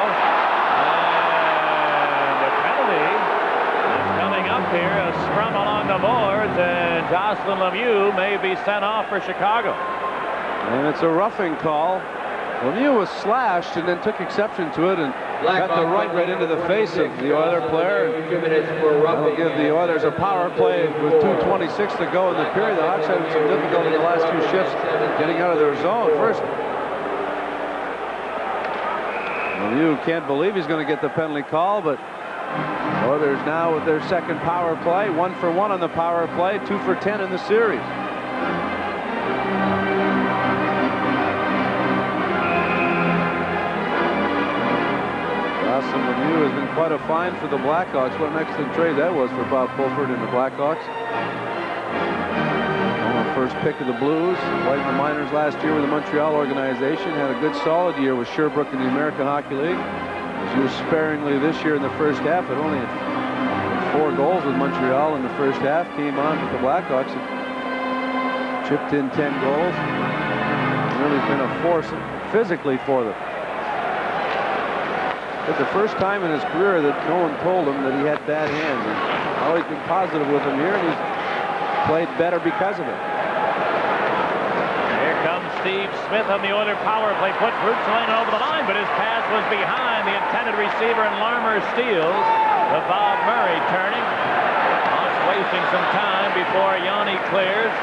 And the penalty is coming up here. A scrum along the boards, and Jocelyn Lemieux may be sent off for Chicago. And it's a roughing call. Lemieux was slashed and then took exception to it and got the right into the face of the Oiler player. That'll give the Oilers a power play with 2:26 to go in the period. The Hawks had some difficulty in the last 2 shifts getting out of their zone. First, Lemieux can't believe he's going to get the penalty call, but Oilers now with their second power play, 1 for 1 on the power play, 2 for 10 in the series. Jocelyn Lemieux has been quite a find for the Blackhawks. What an excellent trade that was for Bob Fulford and the Blackhawks. First pick of the Blues, played in the minors last year with the Montreal organization, had a good solid year with Sherbrooke in the American Hockey League. Was used sparingly this year in the first half, but only had 4 goals with Montreal in the first half. Came on with the Blackhawks and chipped in 10 goals. Really been a force physically for them. It's the first time in his career that no one told him that he had bad hands. He's always been positive with him here, and he's played better because of it. Here comes Steve Smith on the Oiler power play. Puts Rutsalainen over the line, but his pass was behind the intended receiver, and Larmer steals. To Bob Murray turning. Hawks wasting some time before Yanni clears.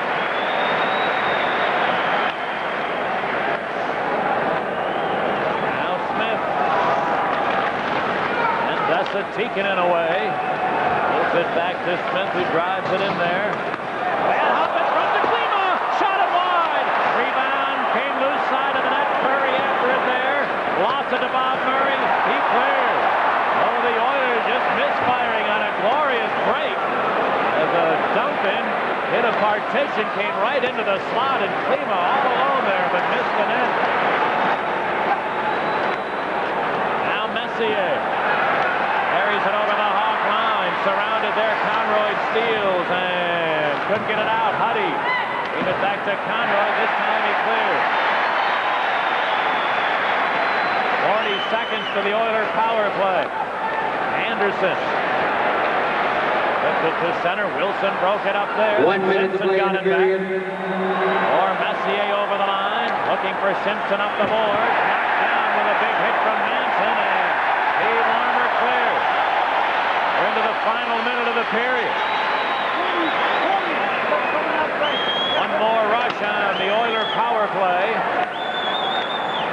Now Smith. And Dessa Tikkanen away. Gets it back to Smith, who drives it in there. And up in front to Klima. Shot it wide. Rebound came loose side of the net. Murray after it there. Lost it to Bob Murray. He clears. Oh, the Oilers just misfiring on a glorious break. As a Duncan hit a partition, came right into the slot, and Klima all alone there, but missed the net. Now Messier carries it over the Hawk line. Surrounded there, Conroy steals and couldn't get it out. Huddy gave it back to Conroy. This time he clears. 40 seconds to the Oilers power play. Anderson flipped it to center. Wilson broke it up there. 1 minute to Simpson play in got the it back. period. Or Messier over the line, looking for Simpson up the board. Knocked down with a big hit from Manson. final minute of the period. One more rush on the Oiler power play.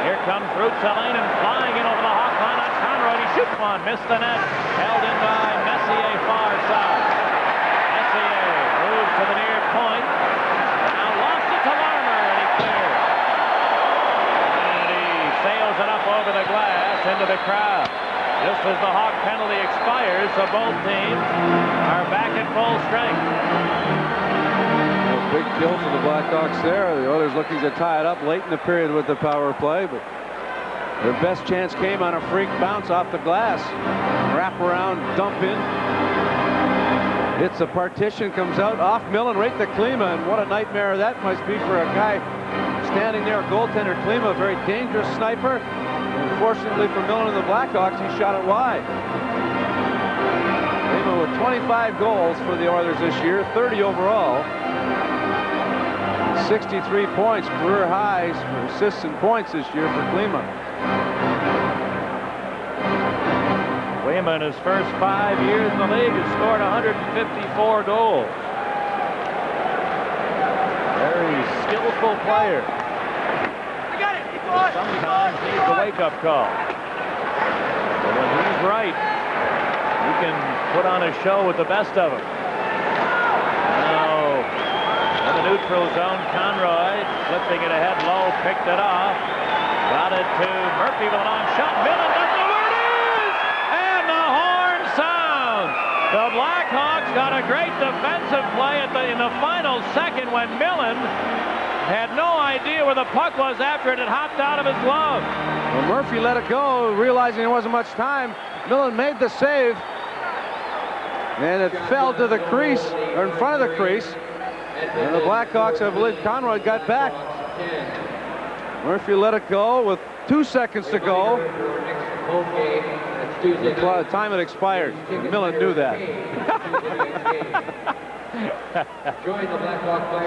Here comes Rutsalainen flying in over the Hawk line on Conroy. He shoots one, missed the net. Held in by Messier far side. Messier moves to the near point. Now lost it to Larmer, and he clears. And he sails it up over the glass into the crowd. Just as the Hawk penalty expires, so both teams are back at full strength. Big kill for the Blackhawks there. The Oilers looking to tie it up late in the period with the power play, but their best chance came on a freak bounce off the glass. Wrap around, dump in. Hits the partition, comes out off Millen right to Klima, and what a nightmare that must be for a guy standing there, goaltender Klima, a very dangerous sniper. Unfortunately for Millen and the Blackhawks, he shot it wide. Klima with 25 goals for the Oilers this year, 30 overall. 63 points, career highs for assists and points this year for Klima. Klima in his first 5 years in the league has scored 154 goals. Very skillful player. Sometimes needs a wake-up call. But when he's right, he can put on a show with the best of them. In the neutral zone, Conroy flipping it ahead low, picked it off. Got it to Murphy with a long shot. Millen doesn't know where it is! And the horn sounds! The Blackhawks got a great defensive play in the final second when Millen had no idea where the puck was after it had hopped out of his glove. Well, Murphy let it go, realizing there wasn't much time. Millen made the save. And it fell to the crease, or in front of the crease. And the Blackhawks, I believe Conroy got back. Murphy let it go with 2 seconds to go. The time had expired. Millen knew that.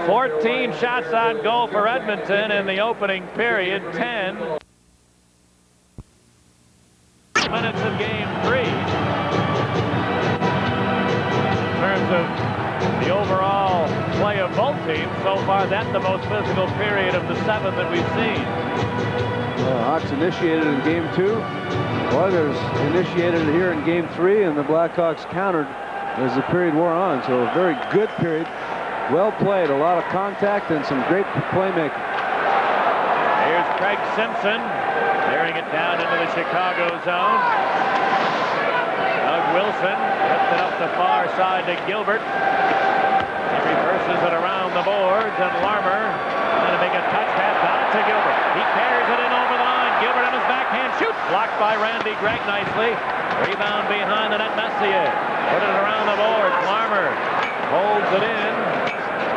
14 shots on goal for Edmonton in the opening period. 10 minutes of game 3. In terms of the overall play of both teams, so far that's the most physical period of the 7 that we've seen. Hawks initiated in game 2. Oilers initiated it here in game 3, and the Blackhawks countered as the period wore on. So a very good period. Well played, a lot of contact and some great playmaking. Here's Craig Simpson clearing it down into the Chicago zone. Doug Wilson lifts it up the far side to Gilbert. He reverses it around the boards, and Larmer trying to make a touch pass out to Gilbert. He carries it in over the line. Gilbert on his backhand shoots. Blocked by Randy Gregg nicely. Rebound behind the net. Messier put it around the boards. Larmer holds it in.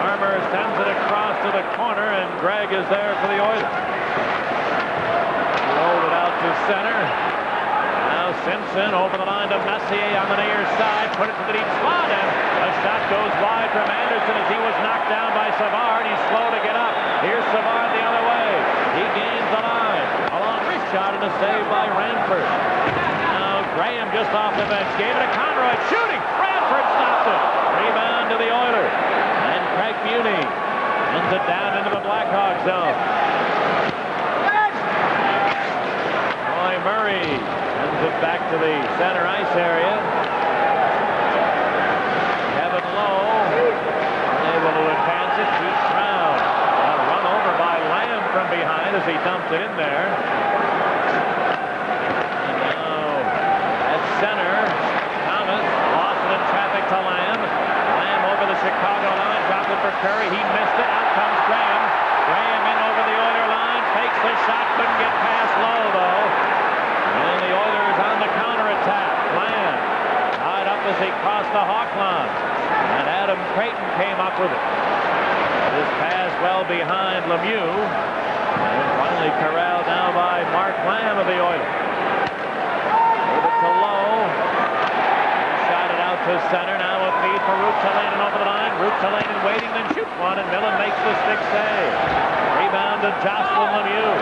Larmer sends it across to the corner, and Gregg is there for the Oilers. Rolled it out to center. Now Simpson over the line to Messier on the near side. Put it to the deep slot, and a shot goes wide from Anderson as he was knocked down by Savard. He's slow to get up. Here's Savard the other way. He gains the line. A long wrist shot and a save by Ranford. Now Graham just off the bench. Gave it to Conroy. Shooting. Ranford stopped it. Rebound to the Oilers. And Craig Muni sends it down into the Blackhawks zone. Roy Murray sends it back to the center ice area. Kevin Lowe able to advance it. Keith Brown run over by Lamb from behind as he dumped it in there. And now at center, Thomas lost it in traffic to Lamb. Lamb over the Chicago line, dropped it for Curry. He missed it. Out comes Graham. Graham in over the Oiler line, fakes the shot, couldn't get past Lowe though. And the Oilers on the counterattack. Lamb tied up as he crossed the Hawk line. And Adam Creighton came up with it. His pass well behind Lemieux. And finally corralled now by Mark Lamb of the Oilers. Gave it to Lowe. He shot it out to center. Now a feed for Rutsalainen over the line. Rutsalainen waiting, then shoots one, and Millen makes the stick save. Rebound to Jocelyn Lemieux.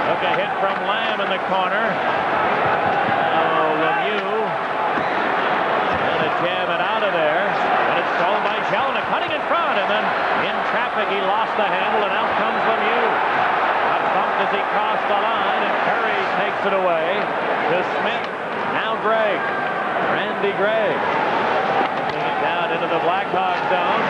Took a hit from Lamb in the corner. Now Lemieux. And a jam DeGray. Down into the Blackhawks zone.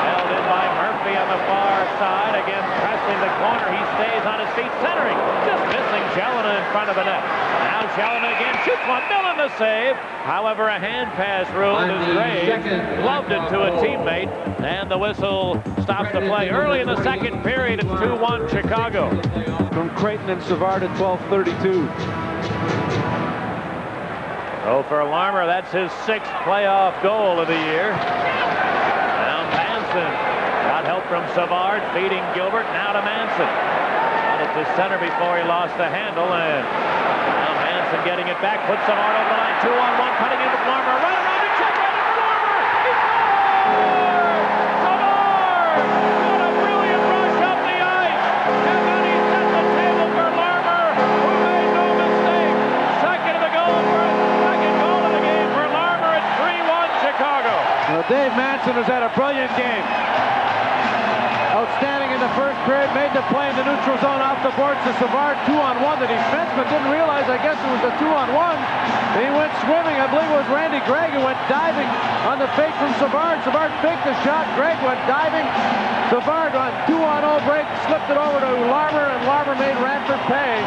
Held in by Murphy on the far side. Again, pressing the corner. He stays on his feet, centering. Just missing Jelena in front of the net. Now Jelena again shoots one. Millen the save. However, a hand pass ruled as Graves gloved it to a teammate. And the whistle stops the play. Early in the second period, it's 2-1 Chicago. From Creighton and Savard at 12:32. Oh, for Larmer, that's his 6th playoff goal of the year. Now Manson got help from Savard, feeding Gilbert. Now to Manson. Got it to center before he lost the handle, and now Manson getting it back. Puts Savard over the line. 2-on-1, cutting in with Larmer. Right around the check, right in for Larmer. He scores! Savard! What a brilliant rush up the ice! And then he set the table for Larmer, who made no mistake. Second of the goal for second goal of the game for Larmer at 3-1 Chicago. Well, Dave Manson has had a brilliant game. Outstanding in the first period, made the play in the neutral zone off the boards to Savard. 2-on-1. The defenseman didn't realize, I guess it was a 2-on-1. He went swimming. I believe it was Randy Gregg who went diving on the fake from Savard. Savard faked the shot. Gregg went diving. Savard on 2-on-0 break, slipped it over to Larmer, and Larmer made Ranford pay.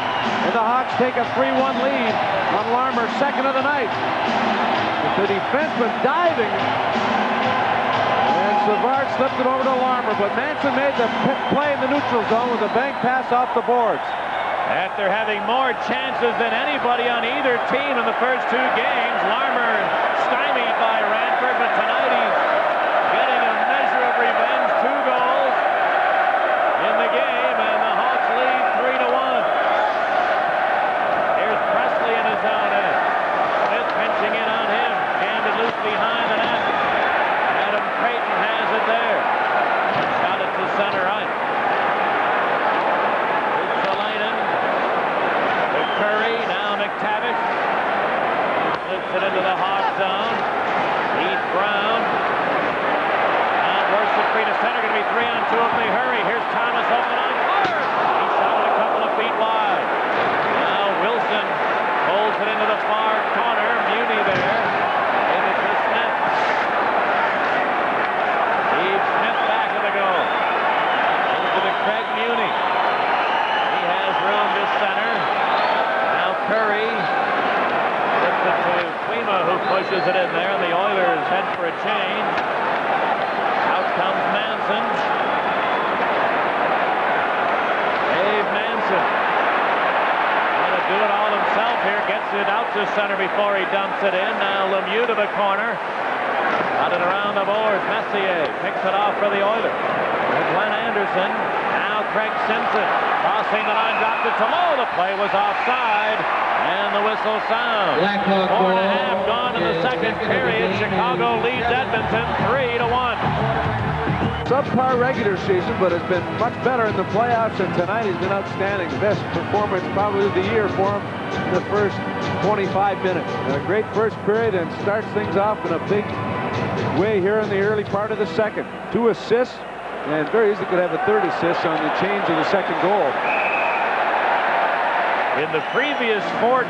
And the Hawks take a 3-1 lead on Larmer, second of the night. With the defenseman diving, and Savard slipped it over to Larmer, but Manson made the play in the neutral zone with a bank pass off the boards. After having more chances than anybody on either team in the first 2 games, Larmer stymied by Ranford, but tonight he's getting a measure of revenge. 2 goals in the game, and the Hawks lead 3-1. Here's Presley in his own end. Smith pinching in on him. Handed loose behind the net. Adam Creighton has it there. Shot it to center ice. Curry, now McTavish flips it into the Hawk zone. Heath Brown. Now works it free to center. Going to be 3-on-2 if they hurry. Here's Thomas open on first. He shot it a couple of feet wide. Now Wilson holds it into the far corner. Muni there. Give it to Smith. Steve Smith back in the goal. Into the Craig Muni. He has room to center. Curry flips it to Klima, who pushes it in there, and the Oilers head for a change. Out comes Manson. Dave Manson. Going to do it all himself here. Gets it out to center before he dumps it in. Now Lemieux to the corner. Got it around the boards. Messier picks it off for the Oilers. And Glenn Anderson. Now Craig Simpson. Crossing the line, dropped it to low. The play was offside, and the whistle sounds. 4.5 gone in the second period. Chicago leads Edmonton 3-1. Subpar regular season, but has been much better in the playoffs, and tonight he's been outstanding. The best performance probably of the year for him in the first 25 minutes. A great first period, and starts things off in a big way here in the early part of the second. 2 assists. And very easily could have a 3rd assist on the change of the second goal. In the previous 14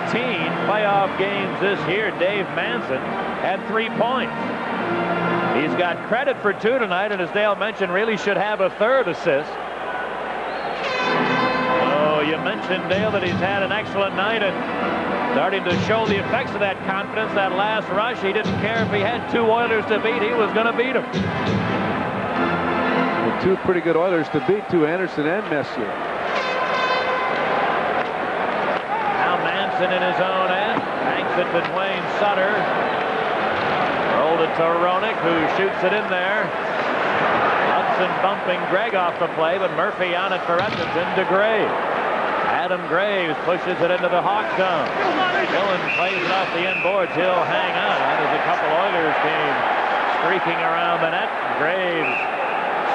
playoff games this year, Dave Manson had 3 points. He's got credit for 2 tonight, and as Dale mentioned, really should have a 3rd assist. Oh, you mentioned, Dale, that he's had an excellent night and starting to show the effects of that confidence. That last rush, he didn't care if he had 2 Oilers to beat. He was going to beat them. 2 pretty good Oilers to beat, 2 Anderson and Messier. Now Manson in his own end. Hanks it to Dwayne Sutter. Rolled it to Ronick, who shoots it in there. Hudson bumping Gregg off the play, but Murphy on it for Edmonton to Graves. Adam Graves pushes it into the Hawk zone. Dillon plays it off the end boards. He'll hang on. As a couple Oilers came streaking around the net. Graves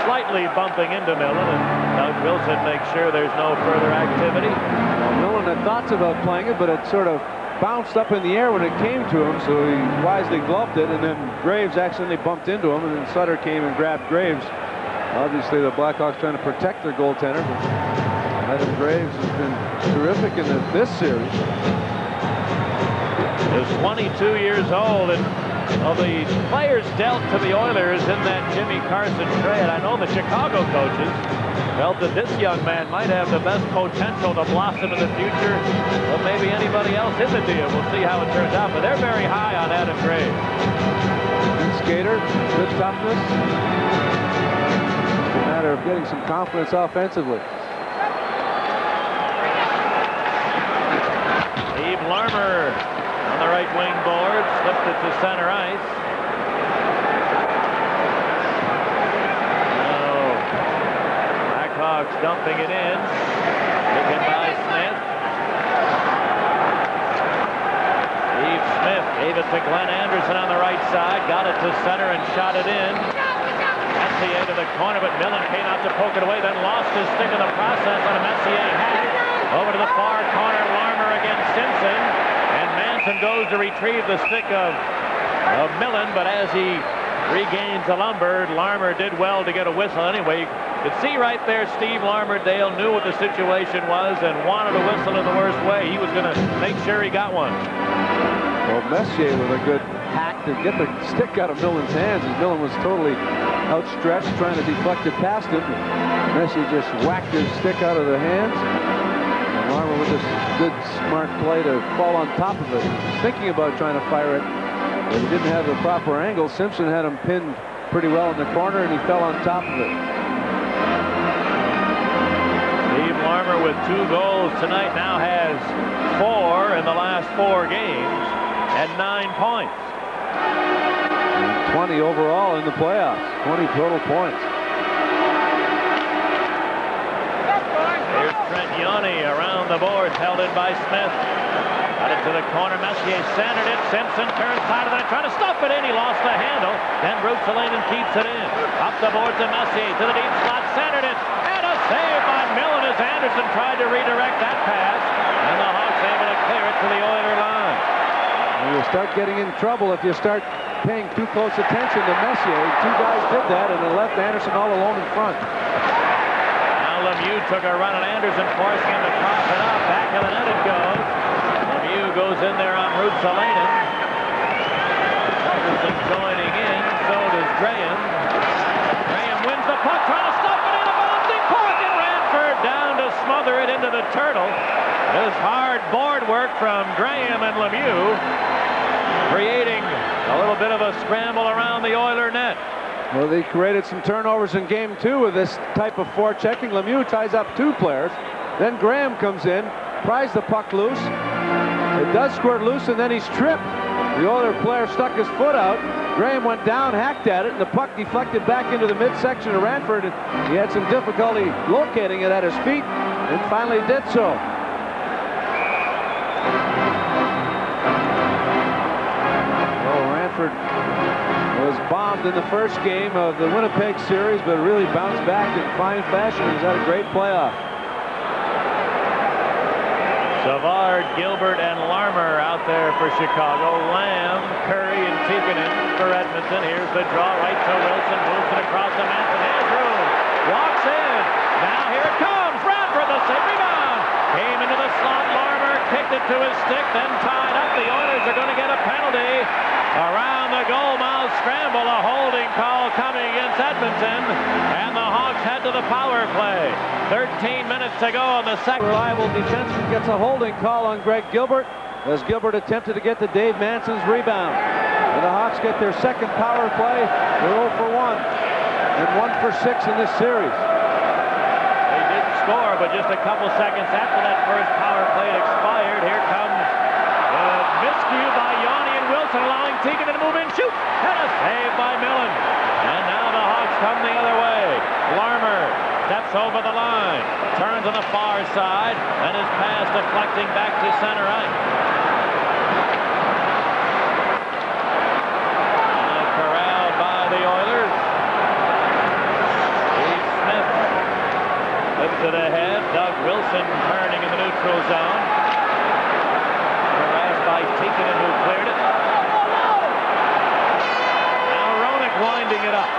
slightly bumping into Millen, and Doug Wilson makes sure there's no further activity. Well, Millen had thoughts about playing it, but it sort of bounced up in the air when it came to him, so he wisely gloved it, and then Graves accidentally bumped into him, and then Sutter came and grabbed Graves. Obviously, the Blackhawks trying to protect their goaltender, but Adam Graves has been terrific in this series. is 22 years old, and of the players dealt to the Oilers in that Jimmy Carson trade, I know the Chicago coaches felt that this young man might have the best potential to blossom in the future of maybe anybody else in the deal. We'll see how it turns out, but they're very high on Adam Gray. Good skater, good toughness. It's a matter of getting some confidence offensively. Steve Larmer on the right wing board, slipped it to center ice. Blackhawks dumping it in. Taken by Smith. Steve Smith gave it to Glenn Anderson on the right side. Got it to center and shot it in. Messier to the corner, but Millen came out to poke it away, then lost his stick in the process on a Messier hack. Over to the far corner, Larmer against Simpson. And Manson goes to retrieve the stick of Millen, but as he regains the lumber, Larmer did well to get a whistle anyway. You could see right there Steve Larmerdale knew what the situation was and wanted a whistle in the worst way. He was going to make sure he got one. Well, Messier with a good hack to get the stick out of Millen's hands, as Millen was totally outstretched trying to deflect it past him. Messier just whacked his stick out of the hands. And Larmer with this good smart play to fall on top of it. He was thinking about trying to fire it, but he didn't have the proper angle. Simpson had him pinned pretty well in the corner, and he fell on top of it. Steve Larmer with 2 goals tonight now has 4 in the last 4 games and 9 points. And 20 overall in the playoffs. 20 total points. Here's Trent Yoni around the boards, held in by Smith. Got it to the corner. Messier centered it. Simpson turns side of it, trying to stuff it in. He lost the handle. Then Ruotsalainen keeps it in. Up the board to Messier to the deep slot, centered it, and a save by Millen as Anderson tried to redirect that pass, and the Hawks able to clear it to the Oiler line. You start getting in trouble if you start paying too close attention to Messier. 2 guys did that, and it left Anderson all alone in front. Now Lemieux took a run at Anderson, forcing him to cross it up. Back of the net it goes. Lemieux goes in there on Ruotsalainen. Anderson joining in, so does Graham. Graham wins the puck, trying to stop it in a bouncing puck, and Ranford down to smother it into the turtle. This hard board work from Graham and Lemieux, creating a little bit of a scramble around the Oiler net. Well, they created some turnovers in game 2 with this type of forechecking. Lemieux ties up 2 players. Then Graham comes in, pries the puck loose. It does squirt loose, and then he's tripped. The Oiler player stuck his foot out. Graham went down, hacked at it, and the puck deflected back into the midsection of Ranford. And he had some difficulty locating it at his feet, and finally did so. Ranford was bombed in the first game of the Winnipeg series, but really bounced back in fine fashion. He's had a great playoff. Savard, Gilbert, and Larmer out there for Chicago. Lamb, Curry, and Tikkanen for Edmonton. Here's the draw right to Wilson. Moves it across the Manson. Has room. Walks in. Now here it comes. Radford, the safe rebound. Came into the slot. Larmer kicked it to his stick, then tied up. The Oilers are going to get a penalty. Around the goal mouth scramble, a holding call coming against Edmonton, and the Hawks head to the power play. 13 minutes to go on the second. Reliable defenseman gets a holding call on Greg Gilbert as Gilbert attempted to get to Dave Manson's rebound. And the Hawks get their second power play. They're 0 for 1 and 1 for 6 in this series. They did score, but just a couple seconds after that first power play expired, here comes miscue by Yanni and Wilson, allowing Tikkanen to move in, shoot, and a save by Millen. And now the Hawks come the other way. Larmer steps over the line, turns on the far side, and his pass deflecting back to center ice. Corralled by the Oilers. Steve Smith lifts it ahead. Doug Wilson turning in the neutral zone. By Tikkanen, who cleared it. Now Roenick winding it up.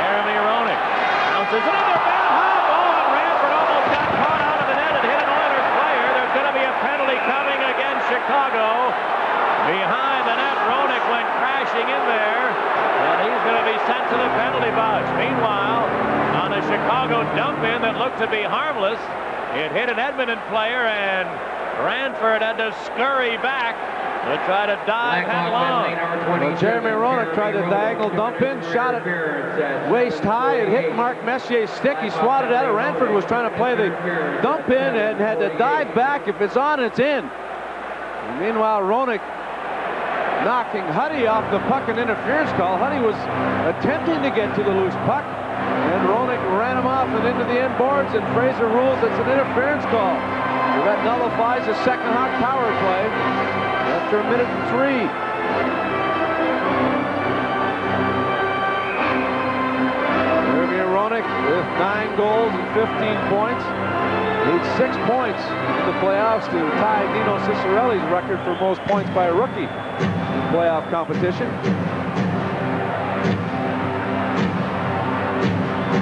Jeremy Roenick bounces another bad hop. Oh, and Ranford almost got caught out of the net and hit an Oilers player. There's going to be a penalty coming. behind the net. Roenick went crashing in there, and he's going to be sent to the penalty box. Meanwhile, on a Chicago dump-in that looked to be harmless, it hit an Edmonton player, and Ranford had to scurry back to try to dive headlong. Well, Jeremy Roenick tried to diagonal dump in, shot it waist high, and hit Mark Messier's stick. He swatted at it. Ranford was trying to play the dump in and had to dive back. If it's on, it's in. And meanwhile, Roenick knocking Huddy off the puck, and interference call. Huddy was attempting to get to the loose puck, and Roenick ran him off and into the end boards, and Fraser rules it's an interference call. So that nullifies the second Hawk power play after 1 minute and 3. Jeremy Roenick with 9 goals and 15 points. Needs 6 points in the playoffs to tie Dino Ciccarelli's record for most points by a rookie in playoff competition.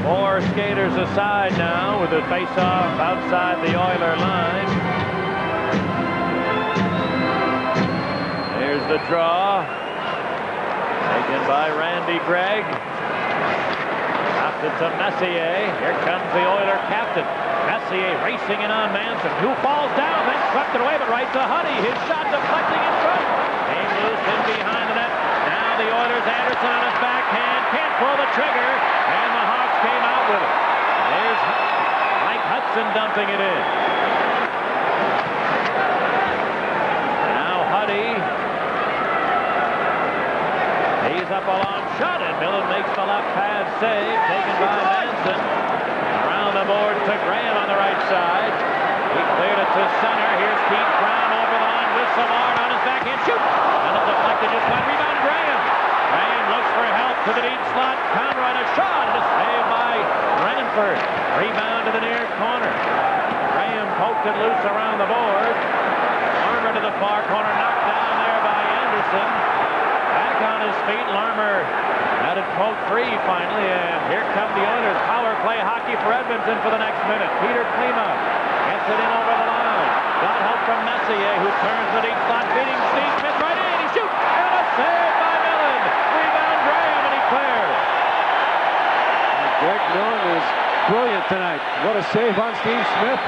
4 skaters aside now with a face-off outside the Oiler line. Here's the draw. Taken by Randy Gregg. Out to Messier. Here comes the Oiler captain. Messier racing in on Manson, who falls down, then swept it away, but right to Huddy. His shot deflecting in front. Came loose in behind the net. Now the Oilers, Anderson on his backhand, can't pull the trigger, and the Hawks came out with it. There's Mike Hudson dumping it in. Now Huddy. He's up a long shot, and Millen makes the left pad save, taken by Manson. Around the board to Graham on the right side. He cleared it to center. Here's Keith Brown over the line with Savard on his backhand. Shoot! And it deflected, just went rebound Graham. Graham looks for help to the deep slot. Conrad a shot, and a save by Ranford. Rebound to the near corner. Graham poked it loose around the board. Larmer to the far corner, knocked down there by Anderson. Back on his feet, Larmer had it poked free finally, and here come the Oilers. Power play hockey for Edmonton for the next minute. Peter Klima gets it in over the line. Got help from Messier, who turns the deep slot, beating Steve Smith right in. He shoots, and a save by Millen. Rebound Graham, and he clears. Greg Millen is brilliant tonight. What a save on Steve Smith.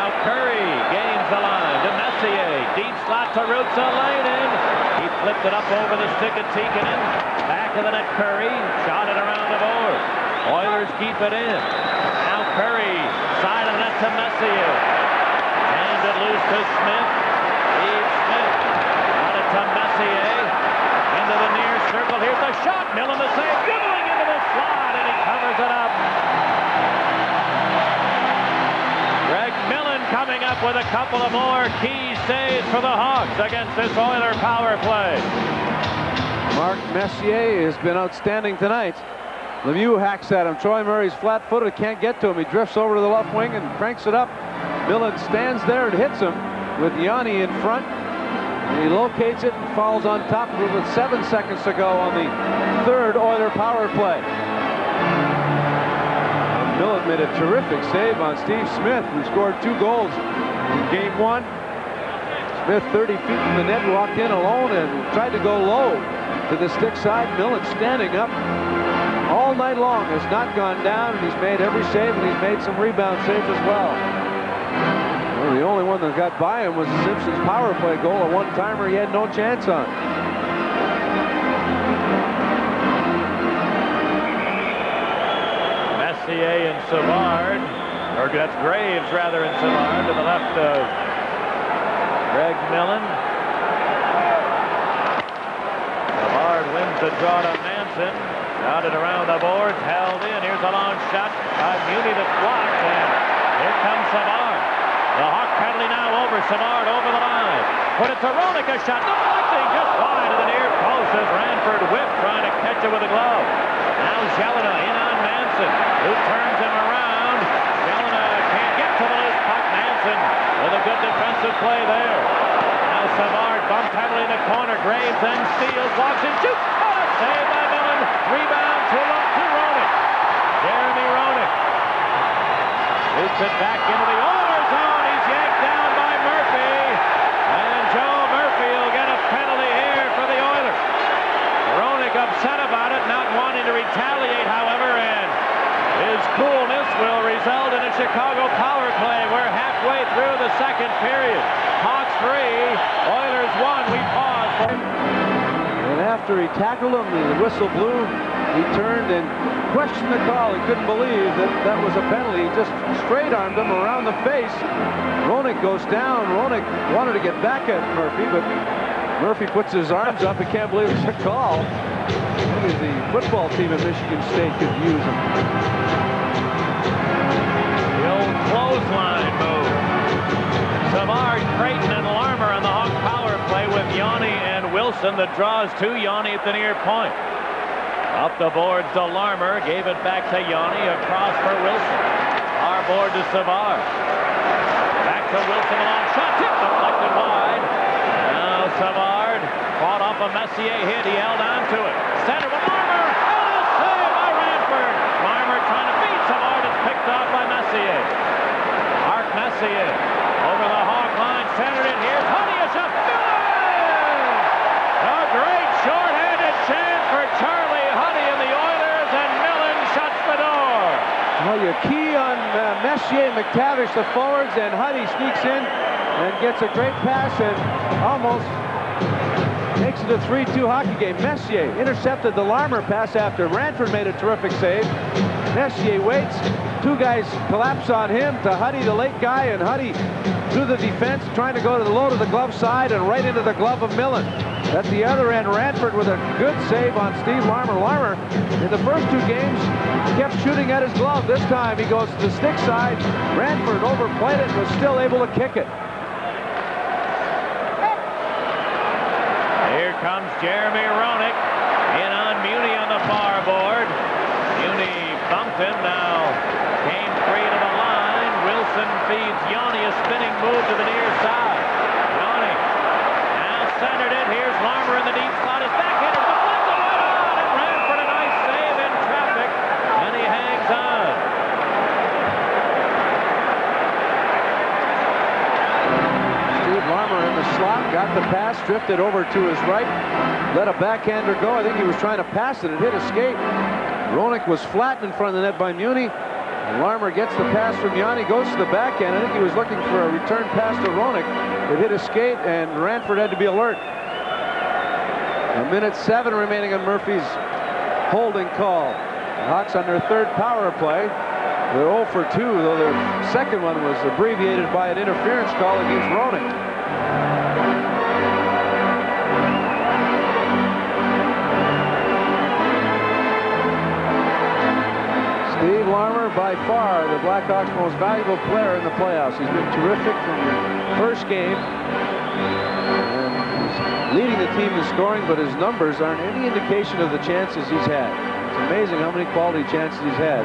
Now Curry gains the line to Messier. Deep slot to Ruotsalainen. He flipped it up over the stick of Tikkanen. Back of the net, Curry. Shot it around the board. Oilers keep it in. Now Curry. Side of the net to Messier. Hands it loose to Smith. Steve Smith. Got it to Messier. Into the near circle. Here's the shot. Millen the save. Dribbling into the slot, and he covers it up. Greg Millen coming up with a couple of more key saves for the Hawks against this Oiler power play. Mark Messier has been outstanding tonight. Lemieux hacks at him. Troy Murray's flat-footed, can't get to him. He drifts over to the left wing and cranks it up. Millen stands there and hits him with Yanni in front. And he locates it and falls on top of it with 7 seconds to go on the third Oiler power play. Millen made a terrific save on Steve Smith, who scored 2 goals in Game 1. Smith, 30 feet from the net, walked in alone and tried to go low to the stick side. Millen standing up all night long, has not gone down, and he's made every save, and he's made some rebound saves as well. Well, the only one that got by him was Simpson's power play goal, a one-timer he had no chance on. Messier and Savard, or that's Graves rather, and Savard to the left of Greg Millen. Savard wins the draw to Manson. Got it around the boards, held in. Here's a long shot by Muni that's blocked, and here comes Savard. The Hawk penalty now over. Savard over the line. Put it to Roenick, a shot deflecting just wide of the near post as Ranford whipped, trying to catch it with a glove. Now Jelena in on Manson, who turns him around. Jelena can't get to the loose puck. Manson with a good defensive play there. Now Savard bumped heavily in the corner. Graves then steals, walks in, shoots. Oh, save by Millen. Rebound to Roenick. Jeremy Roenick shoots it back into the Oilers zone. He's yanked down by Murphy. Chicago power play. We're halfway through the second period. Hawks 3, Oilers 1. We pause. And after he tackled him, the whistle blew. He turned and questioned the call. He couldn't believe that was a penalty. He just straight-armed him around the face. Roenick goes down. Roenick wanted to get back at Murphy, but Murphy puts his arms up. He can't believe it's a call. Maybe the football team at Michigan State could use him. The old clothesline move. Savard, Creighton, and Larmer on the Hawk power play with Yanni and Wilson. The draws to Yanni at the near point. Up the boards to Larmer. Gave it back to Yanni. Across for Wilson. Our board to Savard. Back to Wilson. A long shot. Tip deflected wide. Now Savard fought off a Messier hit. He held on to it. Center with Larmer. And a save by Ranford. Larmer trying to beat Savard. It's picked off by Messier. Mark Messier over the Hawk line. Centered it. Here's Huddy. A shot. A great short-handed chance for Charlie Huddy and the Oilers, and Millen shuts the door. Well, you key on Messier and McTavish, the forwards, and Huddy sneaks in and gets a great pass and almost makes it a 3-2 hockey game. Messier intercepted the Larmer pass after Ranford made a terrific save. Messier waits. Two guys collapse on him to Huddy, the late guy, and Huddy through the defense, trying to go to the low to the glove side and right into the glove of Millen. At the other end, Ranford with a good save on Steve Larmer. Larmer, in the first two games, kept shooting at his glove. This time, he goes to the stick side. Ranford overplayed it and was still able to kick it. Here comes Jeremy Roenick in on Muni on the far board. Muni bumped him now. Game 3 to the line. Wilson feeds Yanni a spinning move to the near side. Yanni now centered it. Here's Larmer in the deep slot. His backhander deflected right on. And Ranford a nice save in traffic. And he hangs on. Steve Larmer in the slot, got the pass, drifted over to his right, let a backhander go. I think he was trying to pass it. It hit a skate. Roenick was flattened in front of the net by Muni. And Larmer gets the pass from Yanni, goes to the backhand. I think he was looking for a return pass to Roenick. It hit a skate, and Ranford had to be alert. 1:07 remaining on Murphy's holding call. The Hawks on their third power play. They're 0 for 2, though their second one was abbreviated by an interference call against Roenick. Steve Larmer, by far the Blackhawks' most valuable player in the playoffs. He's been terrific from the first game. And he's leading the team in scoring, but his numbers aren't any indication of the chances he's had. It's amazing how many quality chances he's had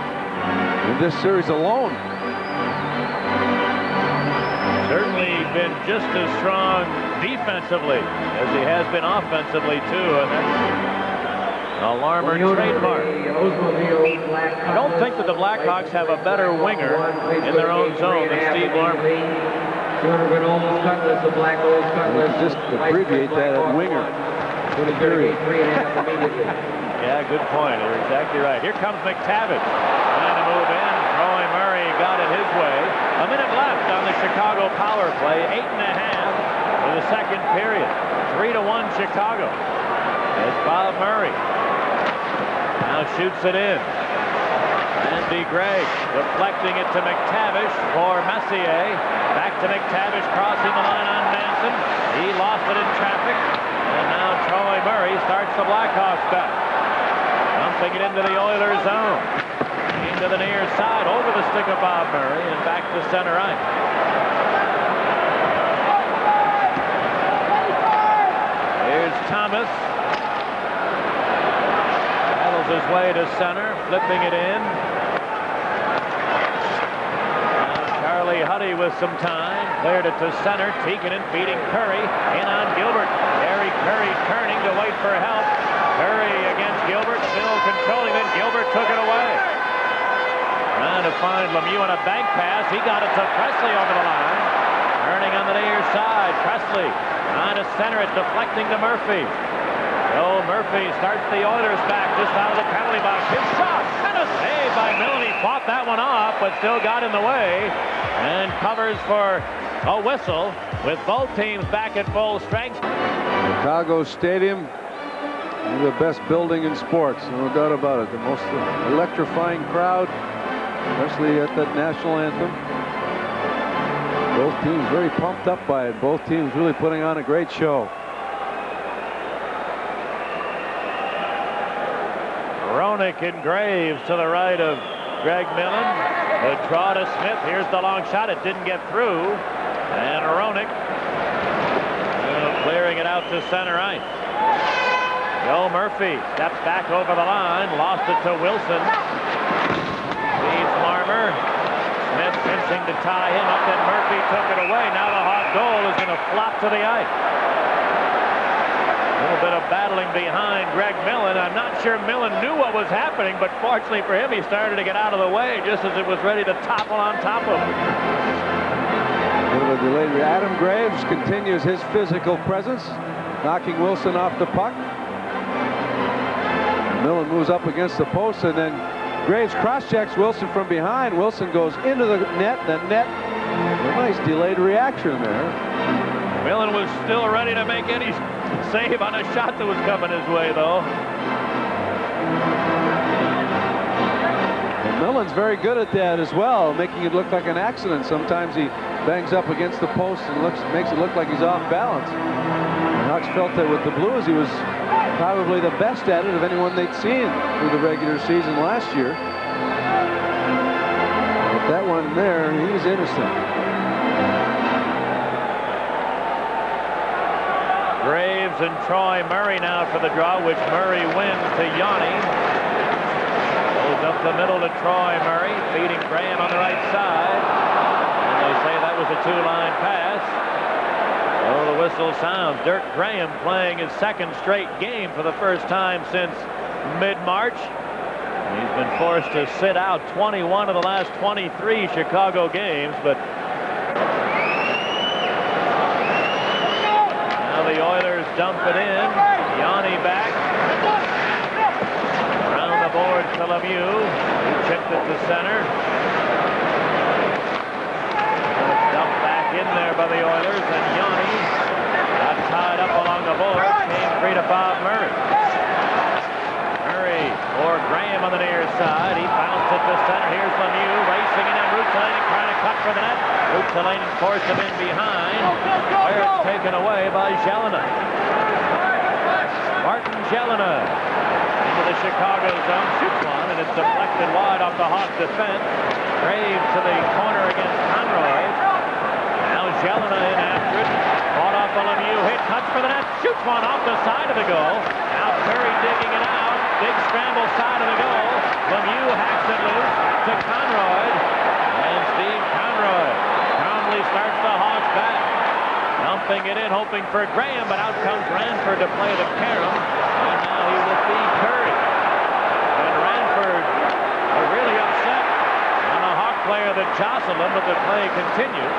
in this series alone. Certainly been just as strong defensively as he has been offensively, too. And that's a Larmer trademark. I don't think that the Blackhawks have a better winger in their own zone than Steve Larmer. Just abbreviate that at winger. Period. Yeah, good point. You're exactly right. Here comes McTavish. Trying to move in. Troy Murray got it his way. A minute left on the Chicago power play. 8.5 for the second period. 3-1 Chicago. It's Bob Murray. Now shoots it in. Andy Gregg deflecting it to McTavish for Messier. Back to McTavish, crossing the line on Manson. He lost it in traffic. And now Troy Murray starts the Blackhawks back. Dumping it into the Oilers zone. Into the near side, over the stick of Bob Murray, and back to center ice. Here's Thomas. His way to center, flipping it in. Now Charlie Huddy with some time, cleared it to center. Teagan beating Curry, in on Gilbert. Harry Curry turning to wait for help. Curry against Gilbert, still controlling it. Gilbert took it away. Trying to find Lemieux on a bank pass. He got it to Presley over the line. Turning on the near side. Presley trying to center it, deflecting to Murphy. Joe Murphy starts the Oilers back just out of the penalty box. His shot, and a a save by Millen. He fought that one off, but still got in the way and covers for a whistle with both teams back at full strength. Chicago Stadium, the best building in sports, no doubt about it. The most electrifying crowd, especially at that national anthem. Both teams very pumped up by it. Both teams really putting on a great show. Ronick and Graves to the right of Greg Millen. The draw to Smith. Here's the long shot. It didn't get through. And Ronick clearing it out to center ice. Joe Murphy steps back over the line. Lost it to Wilson. Leaves Marmer. Smith pinching to tie him up. Then Murphy took it away. Now the hot goal is going to flop to the ice. A little bit of battling behind Greg Millen. I'm not sure Millen knew what was happening, but fortunately for him, he started to get out of the way just as it was ready to topple on top of him. A little delayed. Adam Graves continues his physical presence, knocking Wilson off the puck. Millen moves up against the post, and then Graves cross-checks Wilson from behind. Wilson goes into the net. A nice delayed reaction there. Millen was still ready to make any save on a shot that was coming his way, though. And Millen's very good at that as well, making it look like an accident. Sometimes he bangs up against the post and makes it look like he's off balance. And Hawks felt that with the Blues, he was probably the best at it of anyone they'd seen through the regular season last year. But that one there, he was innocent. Graves and Troy Murray now for the draw, which Murray wins to Yanni. Goes up the middle to Troy Murray, feeding Graham on the right side. And they say that was a two-line pass. Oh, the whistle sounds. Dirk Graham playing his second straight game for the first time since mid-March. He's been forced to sit out 21 of the last 23 Chicago games, but the Oilers dump it in. Yanni back. Around the board to Lemieux. He chipped it to center. Dumped back in there by the Oilers, and Yanni got tied up along the board. Came free to Bob Murray. Murray or Graham on the near side. He bounced it to center. Here's Lemieux racing in, and Ruotsalainen trying to cut for the net. Ruotsalainen forced him in behind. Where it's taken away by Jelena. Martin Jelena into the Chicago zone. Shoots one, and it's deflected wide off the Hawk defense. Graves to the corner against Conroy. Now Jelena in after it. Fought off a Lemieux hit. Cuts for the net. Shoots one off the side of the goal. Now Perry digging it out. Big scramble side of the goal. Lemieux hacks it loose to Conroy. And Steve Conroy calmly starts the Hawks back. Dumping it in, hoping for Graham, but out comes Ranford to play to Karam. And now he will feed Curry. And Ranford really upset on a Hawk player that jostled him, but the play continues.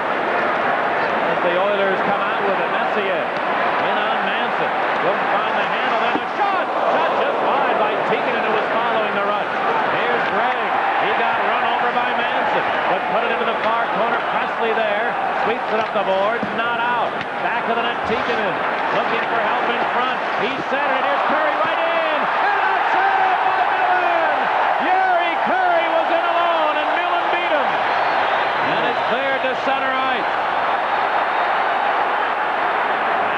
As the Oilers come out with it, Messier in on Manson. Couldn't find the handle, then a shot! Shot just wide by Tikkanen, who was following the rush. Here's Gregg. He got run over by Manson, but put it into the far corner. Presley there, sweeps it up the board, not out. Back of the net, Tikkanen looking for help in front. He centered it. Here's Curry right in, and that's saved by Millen. Yuri Curry was in alone, and Millen beat him. And it's cleared to center ice.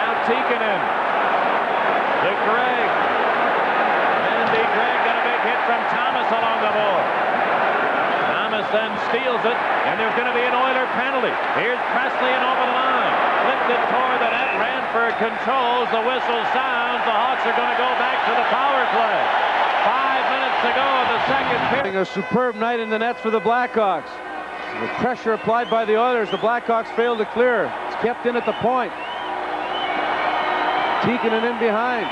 Now Tikkanen to Gregg. Andy Gregg got a big hit from Thomas along the board. Thomas then steals it, and there's going to be an Oiler penalty. Here's Presley and over the line. Flipped it toward the net. Ranford controls. The whistle sounds. The Hawks are going to go back to the power play. 5 minutes to go in the second period. A superb night in the nets for the Blackhawks. The pressure applied by the Oilers. The Blackhawks failed to clear. It's kept in at the point. Tikkanen in behind.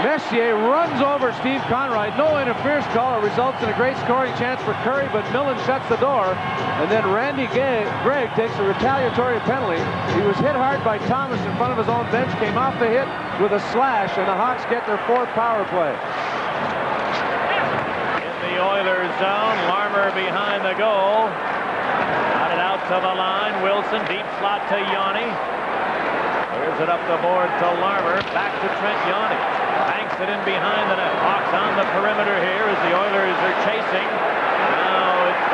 Messier runs over Steve Conroy. No interference call. It results in a great scoring chance for Curry, but Millen shuts the door. And then Randy Gregg takes a retaliatory penalty. He was hit hard by Thomas in front of his own bench, came off the hit with a slash, and the Hawks get their fourth power play. In the Oilers zone. Larmer behind the goal. Got it out to the line. Wilson, deep slot to Yanni. Clears it up the board to Larmer. Back to Trent Yanni. Banks it in behind the net. Hawks on the perimeter here as the Oilers are chasing. Now it's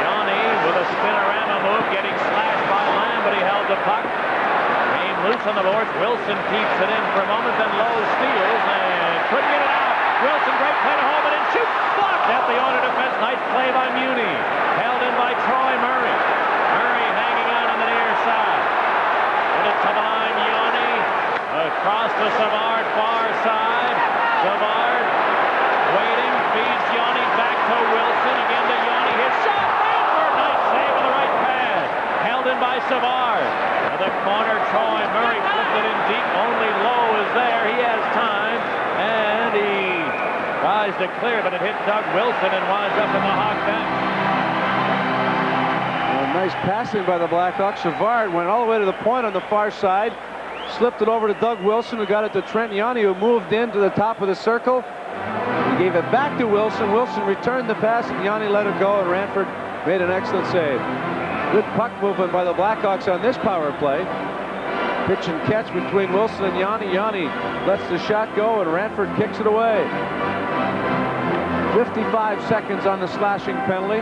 Yanni with a spinorama move, getting slashed by Lamb, but he held the puck. Came loose on the boards. Wilson keeps it in for a moment, then Lowe steals and couldn't get it out. Wilson, great play to hold it in, shoot, blocked at the Oiler defense. Nice play by Muni. Held in by Troy Murray. Murray hanging out on the near side. Get it to the line, Yanni. Across to Savard, far side. Savard waiting, feeds Yanni back to Wilson. Again to Yanni. His shot, Ranford, nice save with the right pad. Held in by Savard. To the corner, Troy Murray flipped it in deep. Only Lowe is there. He has time, and he tries to clear, but it hit Doug Wilson and winds up in the Hawk bench. Nice passing by the Blackhawks. Savard went all the way to the point on the far side. Slipped it over to Doug Wilson, who got it to Trent Yanni, who moved into the top of the circle. He gave it back to Wilson. Wilson returned the pass, and Yanni let it go, and Ranford made an excellent save. Good puck movement by the Blackhawks on this power play. Pitch and catch between Wilson and Yanni. Yanni lets the shot go, and Ranford kicks it away. 55 seconds on the slashing penalty.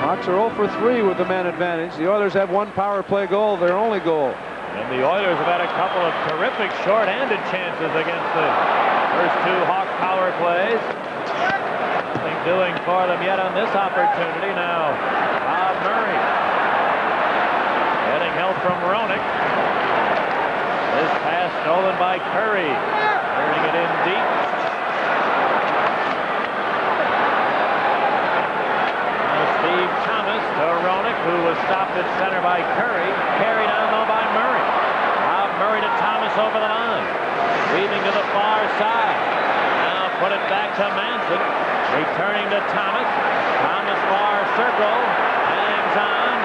Hawks are 0 for 3 with the man advantage. The Oilers have one power play goal, their only goal. And the Oilers have had a couple of terrific short-handed chances against the first two Hawk power plays. Nothing doing for them yet on this opportunity. Now, Bob Murray getting help from Roenick. This pass stolen by Curry. Turning it in deep. Steve Thomas to Roenick, who was stopped at center by Curry. Carried on, though, by Murray. Bob Murray to Thomas over the line. Weaving to the far side. Now put it back to Manson. Returning to Thomas. Thomas far circle. Hangs on.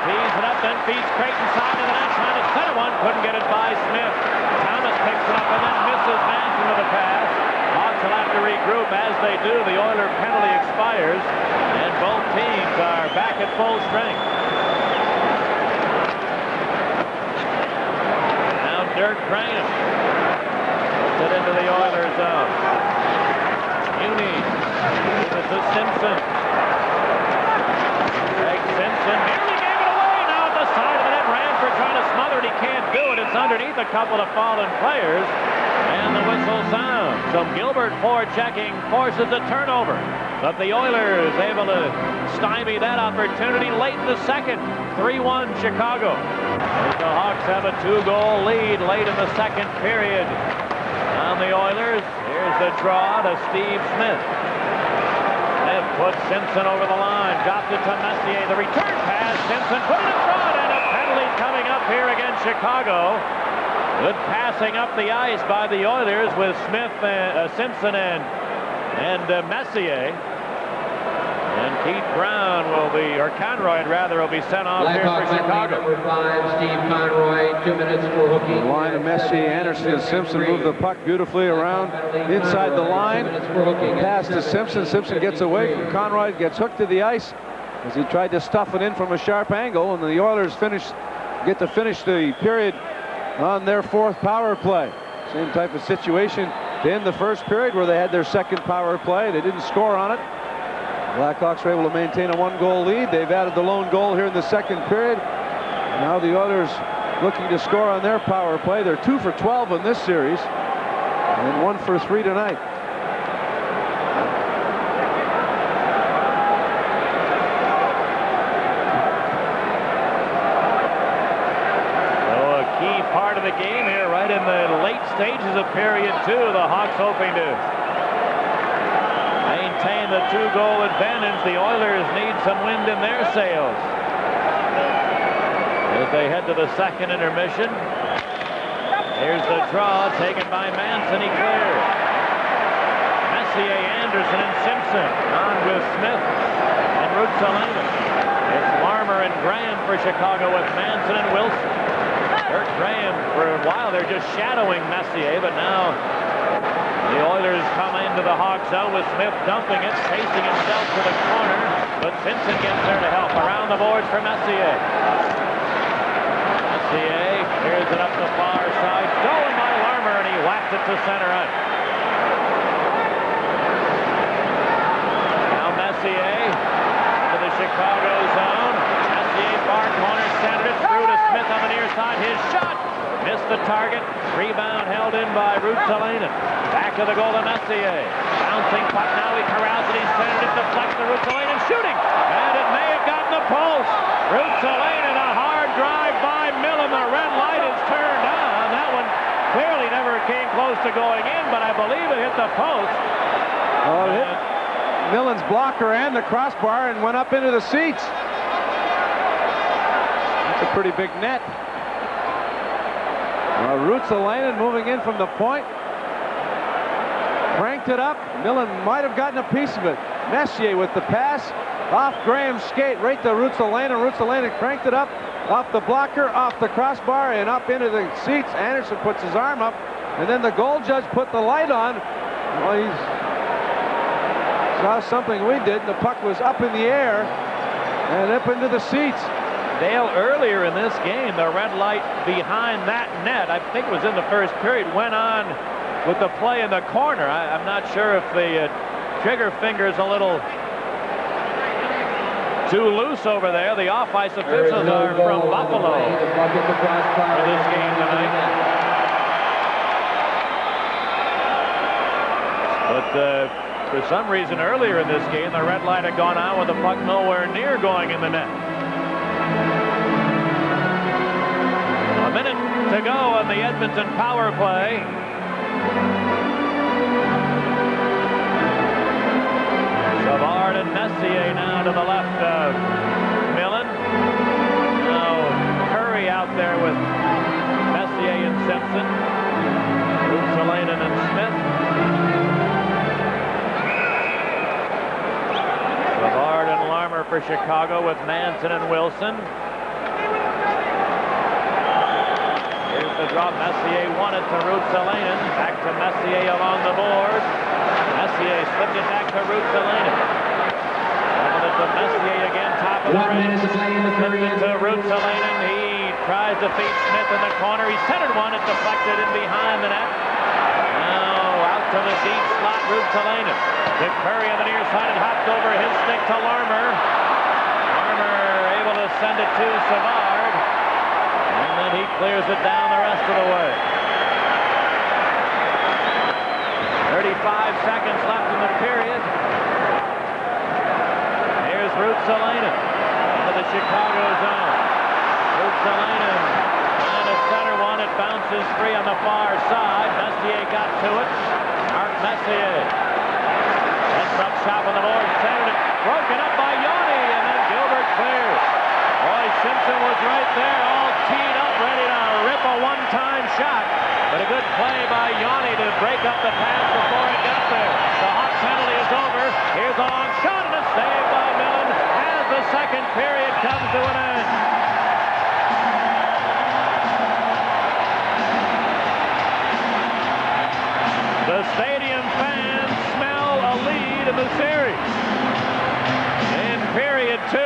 Tees it up, then feeds Creighton side of the net. Trying to center one. Couldn't get it by Smith. Thomas picks it up and then misses Manson with a pass. Hawks will have to regroup. As they do, the Oiler penalty expires. And both teams are back at full strength. Now Dirk Graham puts it into the Oilers zone. Muni. This is Simpson. Greg Simpson nearly gave it away. Now at the side of the net. Ranford trying to smother it. He can't do it. It's underneath a couple of fallen players. And the whistle sounds. So Gilbert forechecking forces a turnover. But the Oilers able to stymie that opportunity late in the second. 3-1 Chicago. As the Hawks have a 2-goal lead late in the second period. On the Oilers, here's the draw to Steve Smith. Smith puts Simpson over the line. Dropped it to Messier. The return pass. Simpson put it in front, and a penalty coming up here against Chicago. Good passing up the ice by the Oilers with Smith, Simpson, and Messier. And Keith Brown will be, or Conroy rather, will be sent off here for Chicago. Number 5, Steve Conroy, 2 minutes for hooking. The line of Messier, Anderson, and Simpson move the puck beautifully around inside the line. Pass to Simpson. Simpson gets away from Conroy, gets hooked to the ice as he tried to stuff it in from a sharp angle, and the Oilers get to finish the period on their fourth power play. Same type of situation in the first period where they had their second power play. They didn't score on it. Blackhawks were able to maintain a 1-goal lead. They've added the lone goal here in the second period. Now the Oilers looking to score on their power play. They're 2 for 12 in this series and 1 for 3 tonight. Part of the game here, right in the late stages of period 2. The Hawks hoping to maintain the 2-goal advantage. The Oilers need some wind in their sails as they head to the second intermission. Here's the draw taken by Manson. He clears. Messier, Anderson, and Simpson on with Smith and Ruotsalina. It's Larmer and Graham for Chicago with Manson and Wilson. Dirk Graham, for a while, they're just shadowing Messier, but now The Oilers come into the Hawks zone with Smith dumping it, chasing himself to the corner, but Simpson gets there to help. Around the boards for Messier. Messier clears it up the far side, stolen by Larmer, and he whacked it to center ice. Now Messier to the Chicago zone. Messier far corner, centered it through to Smith on the near side. His shot missed the target. Rebound held in by Ruotsalainen. Back of the goal to Messier. Bouncing puck now. He corrals it. He centered it. Deflects to Ruotsalainen. Shooting. And it may have gotten the post. Ruotsalainen, a hard drive by Millen. The red light is turned on. That one clearly never came close to going in, but I believe it hit the post. Oh, it hit Millen's blocker and the crossbar and went up into the seats. That's a pretty big net. Ruotsalainen moving in from the point. Cranked it up. Millen might have gotten a piece of it. Messier with the pass off Graham's skate right to Ruotsalainen. Ruotsalainen cranked it up off the blocker, off the crossbar, and up into the seats. Anderson puts his arm up, and then the goal judge put the light on. Well, he saw something we did. The puck was up in the air and up into the seats. Dale, earlier in this game, the red light behind that net, I think it was in the first period, went on with the play in the corner. I'm not sure if the trigger finger's a little too loose over there. The off-ice officials are from Buffalo for this game tonight. But for some reason, earlier in this game, the red light had gone on with the puck nowhere near going in the net. A minute to go on the Edmonton power play. Savard and Messier now to the left of Millen. Now Curry out there with Messier and Simpson. Ruotsalainen and Smith. Savard and Larmer for Chicago with Manson and Wilson. Here's the drop. Messier won it to Ruotsalainen. Back to Messier along the board. Messier slipped it back to Ruotsalainen. Leveled it to Messier again, top of the ring. Slipped it to Ruotsalainen. He tries to feed Smith in the corner. He centered one. It deflected in behind the net. Now out to the deep slot, Ruotsalainen. To Curry on the near side. It hopped over his stick to Larmer. Larmer able to send it to Savard. And then he clears it down the rest of the way. 35 seconds left in the period. Here's Ruotsalainen into the Chicago zone. Ruotsalainen trying to center one. It bounces free on the far side. Messier got to it. Mark Messier. That's up shot on the board. Centered it. Broken up by Yanni. And then Gilbert clears. Boy, Simpson was right there, all teed up, ready to rip a one-time shot. But a good play by Yanni to break up the pass before it got there. The hot penalty is over. Here's a long shot and a save by Millen as the second period comes to an end. The stadium fans smell a lead in the series. In period 2.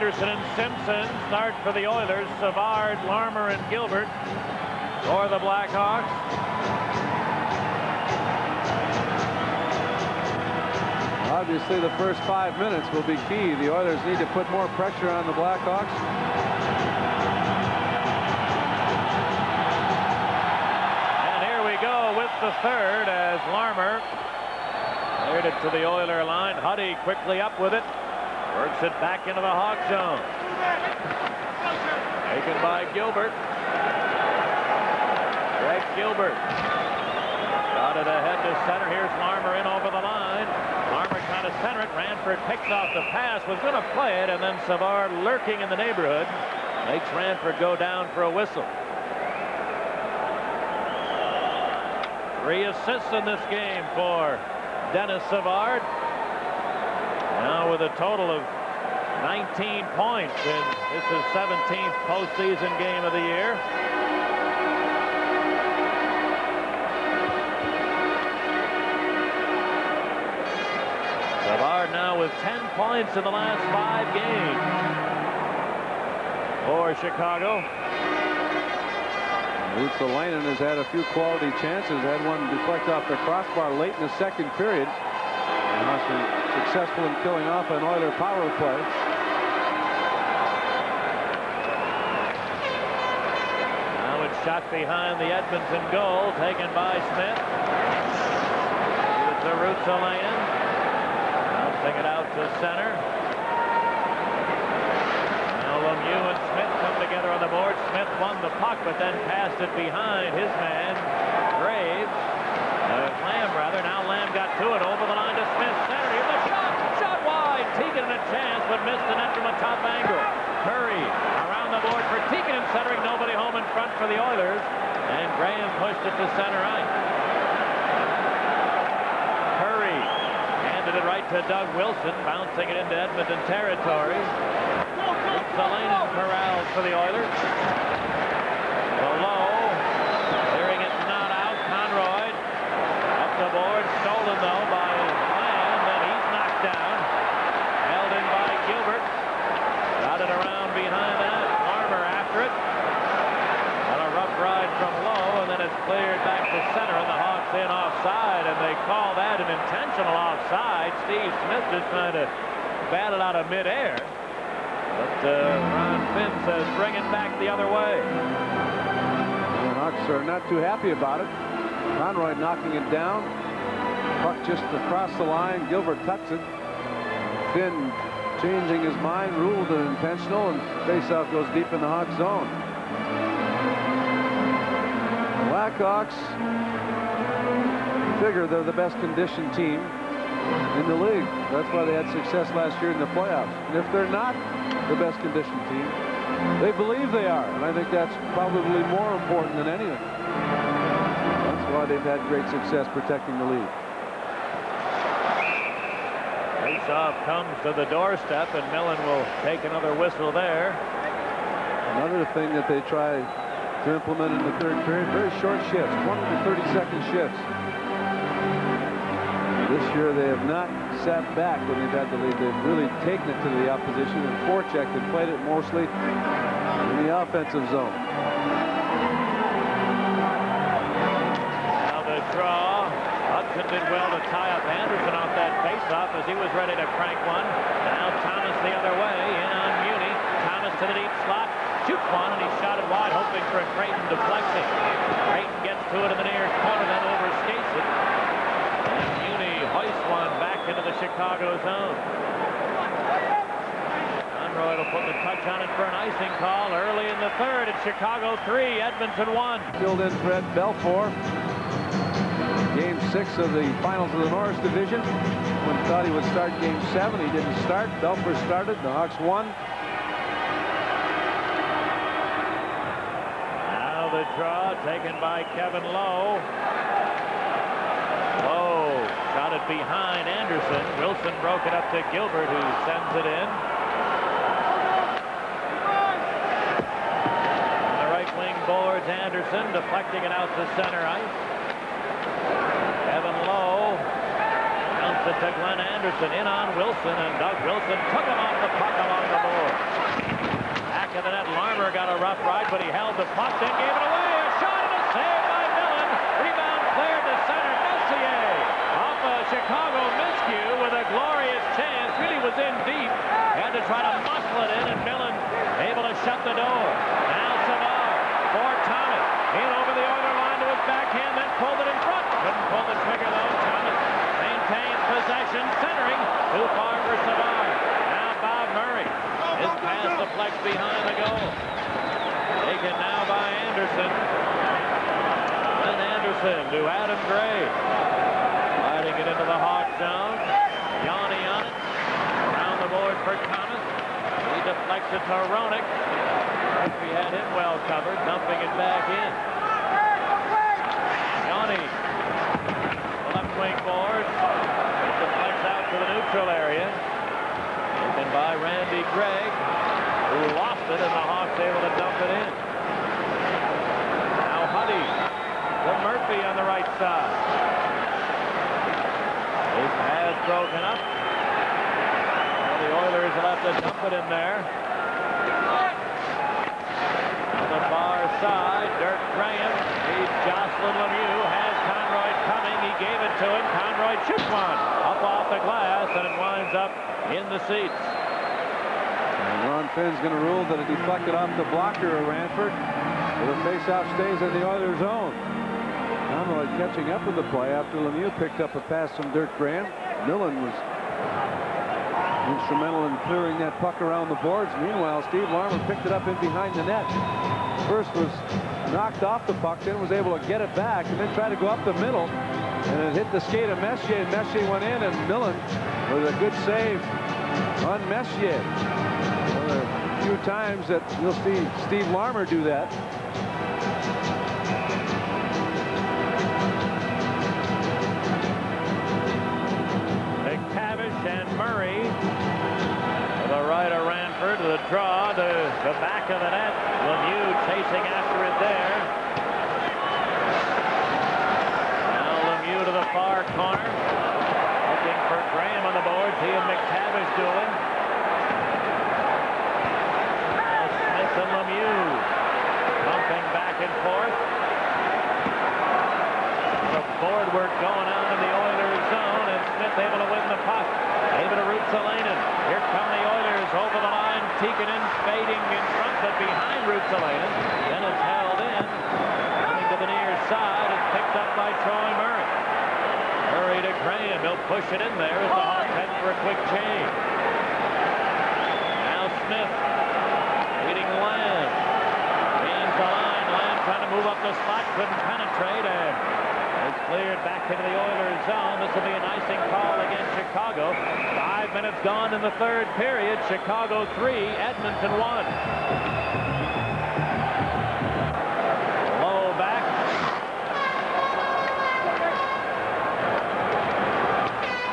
Anderson and Simpson start for the Oilers. Savard, Larmer, and Gilbert for the Blackhawks. Obviously, the first 5 minutes will be key. The Oilers need to put more pressure on the Blackhawks. And here we go with the third as Larmer cleared it to the Oiler line. Huddy quickly up with it. Works it back into the Hawk zone. Taken by Gilbert. Greg Gilbert. Got it ahead to center. Here's Larmer in over the line. Larmer trying to center it. Ranford picks off the pass. Was going to play it, and then Savard lurking in the neighborhood makes Ranford go down for a whistle. 3 assists in this game for Dennis Savard. Now with a total of 19 points in this is 17th postseason game of the year. Savard now with 10 points in the last 5 games for Chicago. Ruotsalainen has had a few quality chances. Had one deflect off the crossbar late in the second period. And also successful in killing off an Oiler power play. Now it's shot behind the Edmonton goal, taken by Smith. Give it to Ruotsalainen. Bouncing it out to center. Lemieux and Smith come together on the board. Smith won the puck, but then passed it behind his man, Graves. Lamb, rather. Now Lamb got to it. Over the line to Smith. Center. Here's the shot. Shot wide. Teagan a chance, but missed the net from a top angle. Curry around the board for Teagan and centering. Nobody home in front for the Oilers. And Graham pushed it to center ice. Curry handed it right to Doug Wilson, bouncing it into Edmonton territory. Ruotsalainen corrals for the Oilers. Below, clearing it, not out. Conroy up the board, stolen though by Lamb, then he's knocked down. Held in by Gilbert. Got it around behind that. Larmer after it. On a rough ride from Lowe, and then it's cleared back to center, and the Hawks in offside, and they call that an intentional offside. Steve Smith just trying to bat it out of midair. But Ron Finn says bring it back the other way. The Hawks are not too happy about it. Conroy knocking it down. Puck just across the line. Gilbert cuts it. Finn changing his mind, ruled it intentional, and faceoff goes deep in the Hawks zone. Blackhawks figure they're the best conditioned team in the league. That's why they had success last year in the playoffs. And if they're not the best conditioned team, they believe they are. And I think that's probably more important than anything. That's why they've had great success protecting the lead. Faceoff comes to the doorstep, and Millen will take another whistle there. Another thing that they try to implement in the third period, very short shifts, 20 to 30-second shifts. This year they have not sat back when they've had the lead. They've really taken it to the opposition and forechecked and played it mostly in the offensive zone. Now the draw. Hudson did well to tie up Anderson off that faceoff as he was ready to crank one. Now Thomas the other way, in on Muni. Thomas to the deep slot, shoots one, and he shot it wide, hoping for a Creighton deflecting. Creighton gets to it in the near corner, then overskates it. And Muni hoists one back into the Chicago zone. Conroy will put the touch on it for an icing call early in the third. It's Chicago 3, Edmonton 1. Filled in Fred Belfour. Game 6 of the finals of the Norris Division. When thought he would start Game 7, he didn't start. Belfour started. The Hawks won. Now the draw taken by Kevin Lowe. Lowe shot it behind Anderson. Wilson broke it up to Gilbert, who sends it in. On the right wing boards, Anderson deflecting it out to center ice. Kevin Lowe counts it to Glenn Anderson, in on Wilson, and Doug Wilson took him off the puck along the board. Back of the net, Larmer got a rough ride, but he held the puck, then gave it away. A shot and a save by Millen. Rebound cleared to center. Messier off a Chicago miscue with a glorious chance. Really was in deep. Had to try to muscle it in, and Millen able to shut the door. Now Savard for Thomas. In over the Oiler line to his backhand, then pulled it in front. Couldn't pull the trigger though. Thomas maintains possession, centering. Too far for Savard. Now Bob Murray. His pass deflects behind the goal. Taken now by Anderson. Then Anderson to Adam Gray. Sliding it into the Hawk zone. Yanni on it. Around the board for Thomas. He deflects it to Roenick. He had him well covered, dumping it back in. Yanni, the left wing board. It deflects out to the neutral area. Taken by Randy Gregg, who lost it, and the Hawks able to dump it in. Now Huddy to Murphy on the right side. His pass broken up. Well, the Oilers will have to dump it in there. On the far side, Dirk Graham leads Jocelyn Lemieux, has Conroy coming. He gave it to him. Conroy shoots one up off the glass, and it winds up in the seats. And Ron Finn's going to rule that it deflected off the blocker of Ranford. The faceoff stays in the Oilers' zone. Conroy catching up with the play after Lemieux picked up a pass from Dirk Graham. Millen was instrumental in clearing that puck around the boards. Meanwhile, Steve Larmer picked it up in behind the net. First was knocked off the puck, then was able to get it back, and then tried to go up the middle, and it hit the skate of Messier, and Messier went in, and Millen with a good save on Messier. One of the few times that you'll see Steve Larmer do that. McTavish and Murray to the right of Ranford, to the draw, to the back of the net. Lemieux chasing after it there. Now Lemieux to the far corner, looking for Graham on the boards. He and McTavish dueling. Now Smith and Lemieux bumping back and forth. The board work going on in the Oilers zone, and Smith able to win the puck. Able to Ruotsalainen. Here come the Oilers over the line. Tikkanen fading in front, but behind Ruotsalainen. Then it's held in. Coming to the near side. It's picked up by Troy Murray. Murray to Graham. He'll push it in there as the Hawks head for a quick change. Now Smith leading Lamb. Gains the line. Lamb trying to move up the slot. Couldn't penetrate, and it's cleared back into the Oilers zone. This will be an icing call against Chicago. 5 minutes gone in the third period. Chicago 3, Edmonton 1. Low back.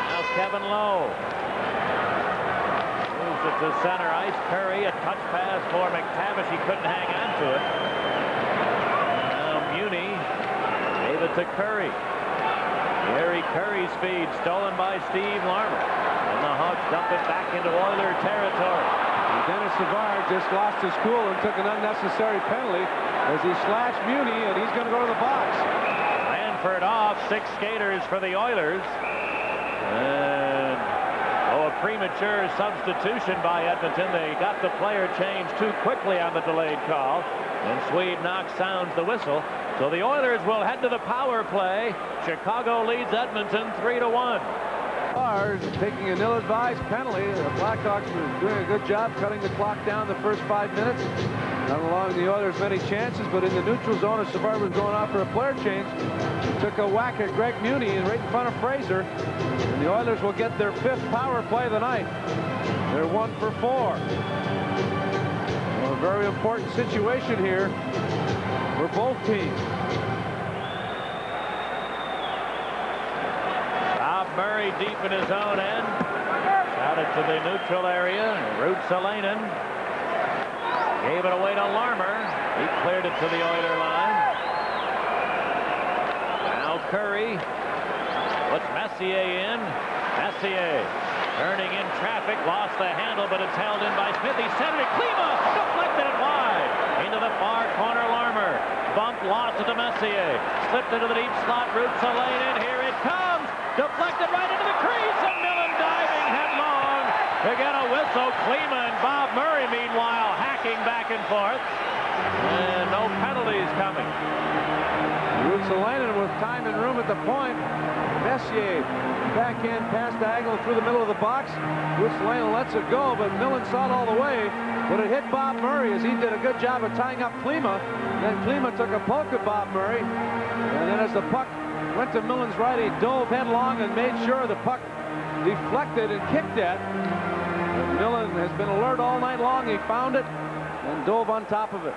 Now Kevin Lowe moves it to center ice. Curry, a touch pass for McTavish. He couldn't hang on to it. Now Muni gave it to Curry. Gary Curry's feed stolen by Steve Larmer. And the Hawks dump it back into Oiler territory. And Dennis Savard just lost his cool and took an unnecessary penalty as he slashed Muni, and he's going to go to the box. Ranford off, 6 skaters for the Oilers. And a premature substitution by Edmonton. They got the player changed too quickly on the delayed call. And Swede Knox sounds the whistle. So the Oilers will head to the power play. Chicago leads Edmonton 3-1. Taking an ill-advised penalty. The Blackhawks were doing a good job cutting the clock down the first 5 minutes. Not allowing the Oilers many chances, but in the neutral zone as Savard was going off for a player change, took a whack at Greg Muni and right in front of Fraser. And the Oilers will get their 5th power play of the night. They're 1 for 4. Well, a very important situation here for both teams. Murray deep in his own end. Shot it to the neutral area. Ruotsalainen gave it away to Larmer. He cleared it to the Oiler line. Now Curry puts Messier in. Messier turning in traffic. Lost the handle, but it's held in by Smith. He centered it. Klima deflected it wide. Into the far corner, Larmer. Bumped, lost it to Messier. Slipped into the deep slot. Ruotsalainen. Here it comes. Deflected right into the crease, and Millen diving headlong to get a whistle. Klima and Bob Murray, meanwhile, hacking back and forth. And no penalties coming. Ruotsalainen with time and room at the point. Messier backhand pass diagonal through the middle of the box. Ruotsalainen lets it go, but Millen saw it all the way. But it hit Bob Murray as he did a good job of tying up Klima. Then Klima took a poke at Bob Murray. And then as the puck went to Millen's right, he dove headlong and made sure the puck deflected and kicked at. And Millen has been alert all night long. He found it and dove on top of it.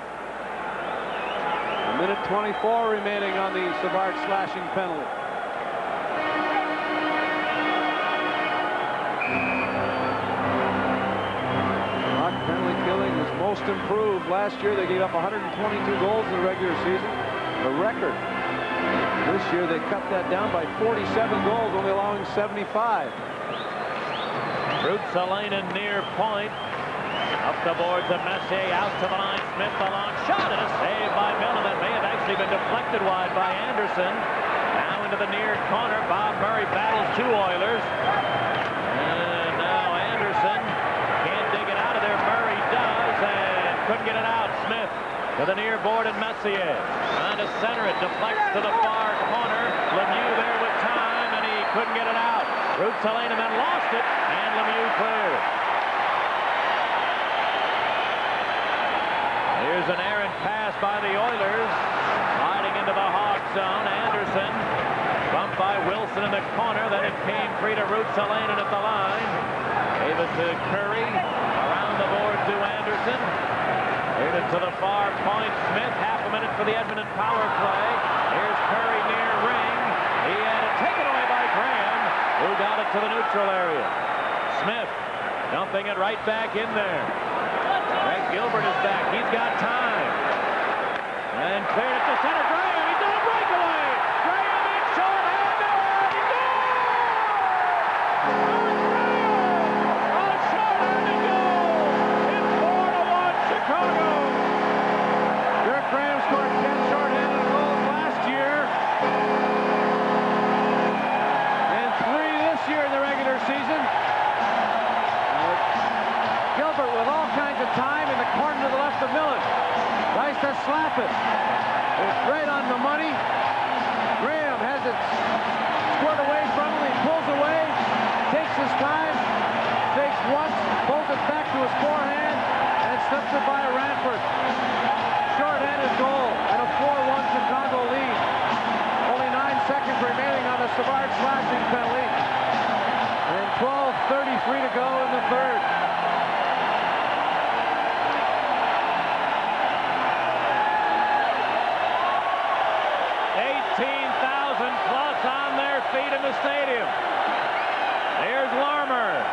1:24 remaining on the Savard slashing penalty. improved. Last year they gave up 122 goals in the regular season, a record. This year they cut that down by 47 goals, only allowing 75. Ruotsalainen near point. Up the boards of Messier, out to the line. Smith, the long shot, and a save by Millen that may have actually been deflected wide by Anderson. Now into the near corner. Bob Murray battles two Oilers. And now Anderson can't dig it out of there. Murray does, and couldn't get it out. Smith to the near board, and Messier trying to center it. Deflects to the far corner. Lemieux there with time, and he couldn't get it out. Ruotsalainen then lost it, and Lemieux cleared. Here's an errant pass by the Oilers. Sliding into the Hawk zone. Anderson bumped by Wilson in the corner. Then it came free to Ruotsalainen at the line. Gave it to Curry. Around the board to Anderson. Hit it to the far point. Smith, half a minute for the Edmonton power play. Here's Curry near ring. He had it taken away by Graham, who got it to the neutral area. Smith dumping it right back in there. Greg Gilbert is back. He's got time. And cleared it to center. Graham, he's on a breakaway. Graham in short-handed. A short-handed goal. It's 4-1 Chicago. Derek Graham scored 10 short-handed goals last year. And 3 this year in the regular season. Gilbert with all kinds of time in the corner to the left of Millen. Tries to slap it. It's right on the money. Graham has it squared away from him. He pulls away, takes his time, takes once, pulls it back to his forehand, and slips it by Ranford. Short-handed goal and a 4-1 Chicago lead. Only 9 seconds remaining on the Savard slashing penalty. And 12:33 to go in the third. 18,000 plus on their feet in the stadium. There's Larmer.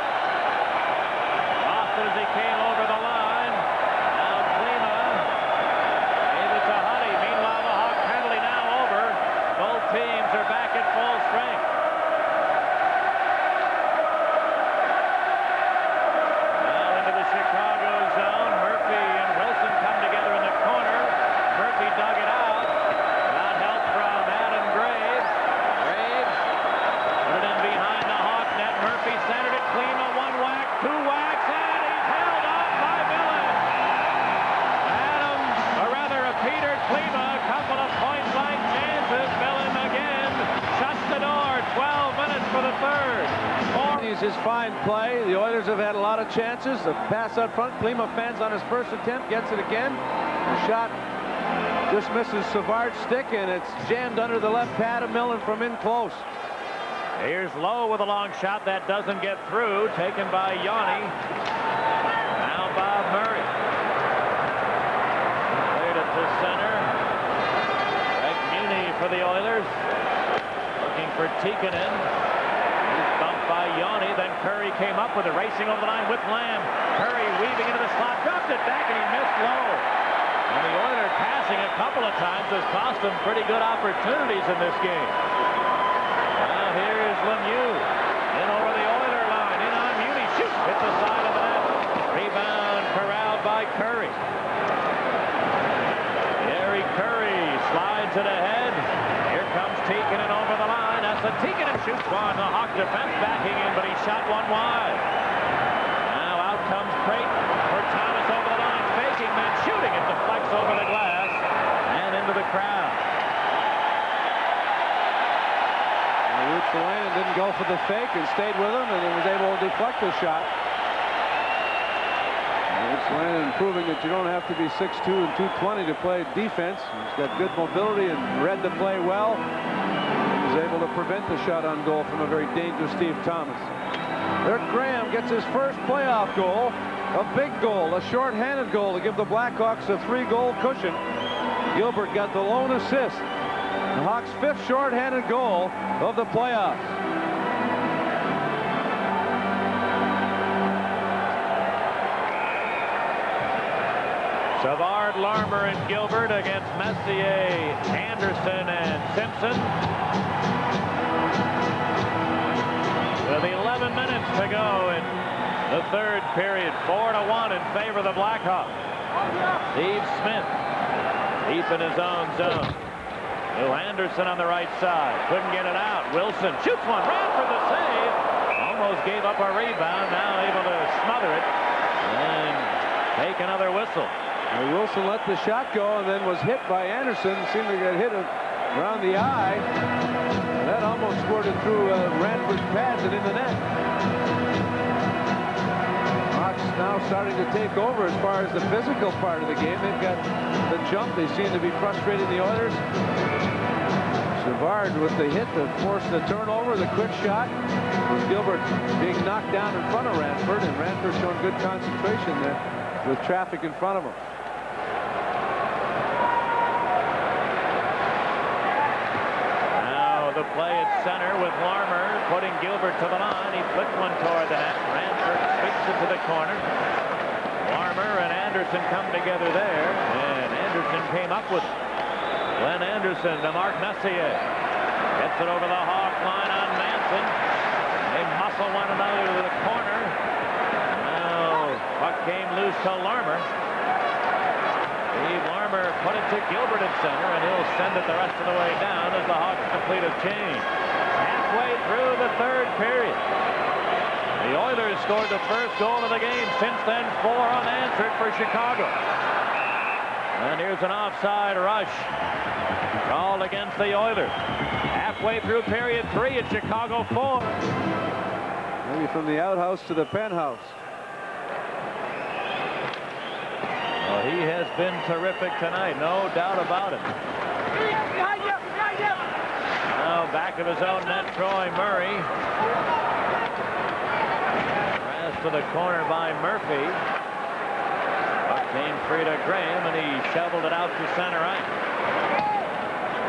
Off as he came over the line. Now Klima gave it to Huddy. Meanwhile, the Hawk penalty now over. Both teams are back at full strength. Now into the Chicago zone. Murphy and Wilson come together in the corner. Murphy dug it out. Centered it, Klima, 1 whack, 2 whacks, and he's held off by Millen. Peter Klima, a couple of point-blank chances. Millen again shuts the door. 12 minutes for the third. He's his fine play. The Oilers have had a lot of chances. The pass out front, Klima fans on his first attempt, gets it again. The shot just misses Savard's stick, and it's jammed under the left pad of Millen from in close. Here's Lowe with a long shot that doesn't get through, taken by Yanni. Now Bob Murray. Played it to center. Greg Muni for the Oilers. Looking for Tikkanen. He's bumped by Yanni. Then Curry came up with it, racing over the line with Lamb. Curry weaving into the slot, dropped it back, and he missed Lowe. And the Oilers passing a couple of times has cost them pretty good opportunities in this game. Now here is Lemieux. In over the Oiler line. In on Muni. Shoot! Hit the side of the net. Rebound corralled by Curry. Gary Curry slides it ahead. Here comes Tikkanen over the line. That's a Tikkanen shoots one. The Hawk defense backing in, but he shot one wide. Now out comes Creighton for Thomas over the line. Faking, then shooting. It deflects over the glass and into the crowd. Ruotsalainen didn't go for the fake and stayed with him, and he was able to deflect the shot. Ruotsalainen proving that you don't have to be 6'2" and 220 to play defense. He's got good mobility and read the play well. He was able to prevent the shot on goal from a very dangerous Steve Thomas. There, Graham gets his first playoff goal, a big goal, a short-handed goal to give the Blackhawks a 3-goal cushion. Gilbert got the lone assist. The Hawks' 5th short-handed goal of the playoffs. Savard, Larmer, and Gilbert against Messier, Anderson, and Simpson. With 11 minutes to go in the third period, 4-1 in favor of the Blackhawks. Steve Smith deep in his own zone. Lou Anderson on the right side. Couldn't get it out. Wilson shoots one. Radford the save. Almost gave up a rebound. Now able to smother it and take another whistle. And Wilson let the shot go and then was hit by Anderson. Seemed to get hit around the eye. That almost squirted through Radford's pads and in the net. Hawks now starting to take over as far as the physical part of the game. They've got the jump. They seem to be frustrating the Oilers. Savard with the hit that forced the turnover, the quick shot. Gilbert being knocked down in front of Radford, and Radford showing good concentration there with traffic in front of him. Now the play at center with Larmer putting Gilbert to the line. He flipped one toward the net. Radford sweeps it to the corner. Larmer and Anderson come together there, and Anderson came up with it. Glenn Anderson to Mark Messier. Gets it over the Hawk line on Manson. They muscle one another to the corner. Now, puck came loose to Larmer. Steve Larmer put it to Gilbert at center, and he'll send it the rest of the way down as the Hawks complete a change. Halfway through the third period. The Oilers scored the first goal of the game. Since then, 4 unanswered for Chicago. And here's an offside rush called against the Oilers. Halfway through period 3 at Chicago 4. Maybe from the outhouse to the penthouse. Well, he has been terrific tonight, no doubt about it. Now back of his own net, Troy Murray. Pass to the corner by Murphy. Puck came free to Graham, and he shoveled it out to center ice,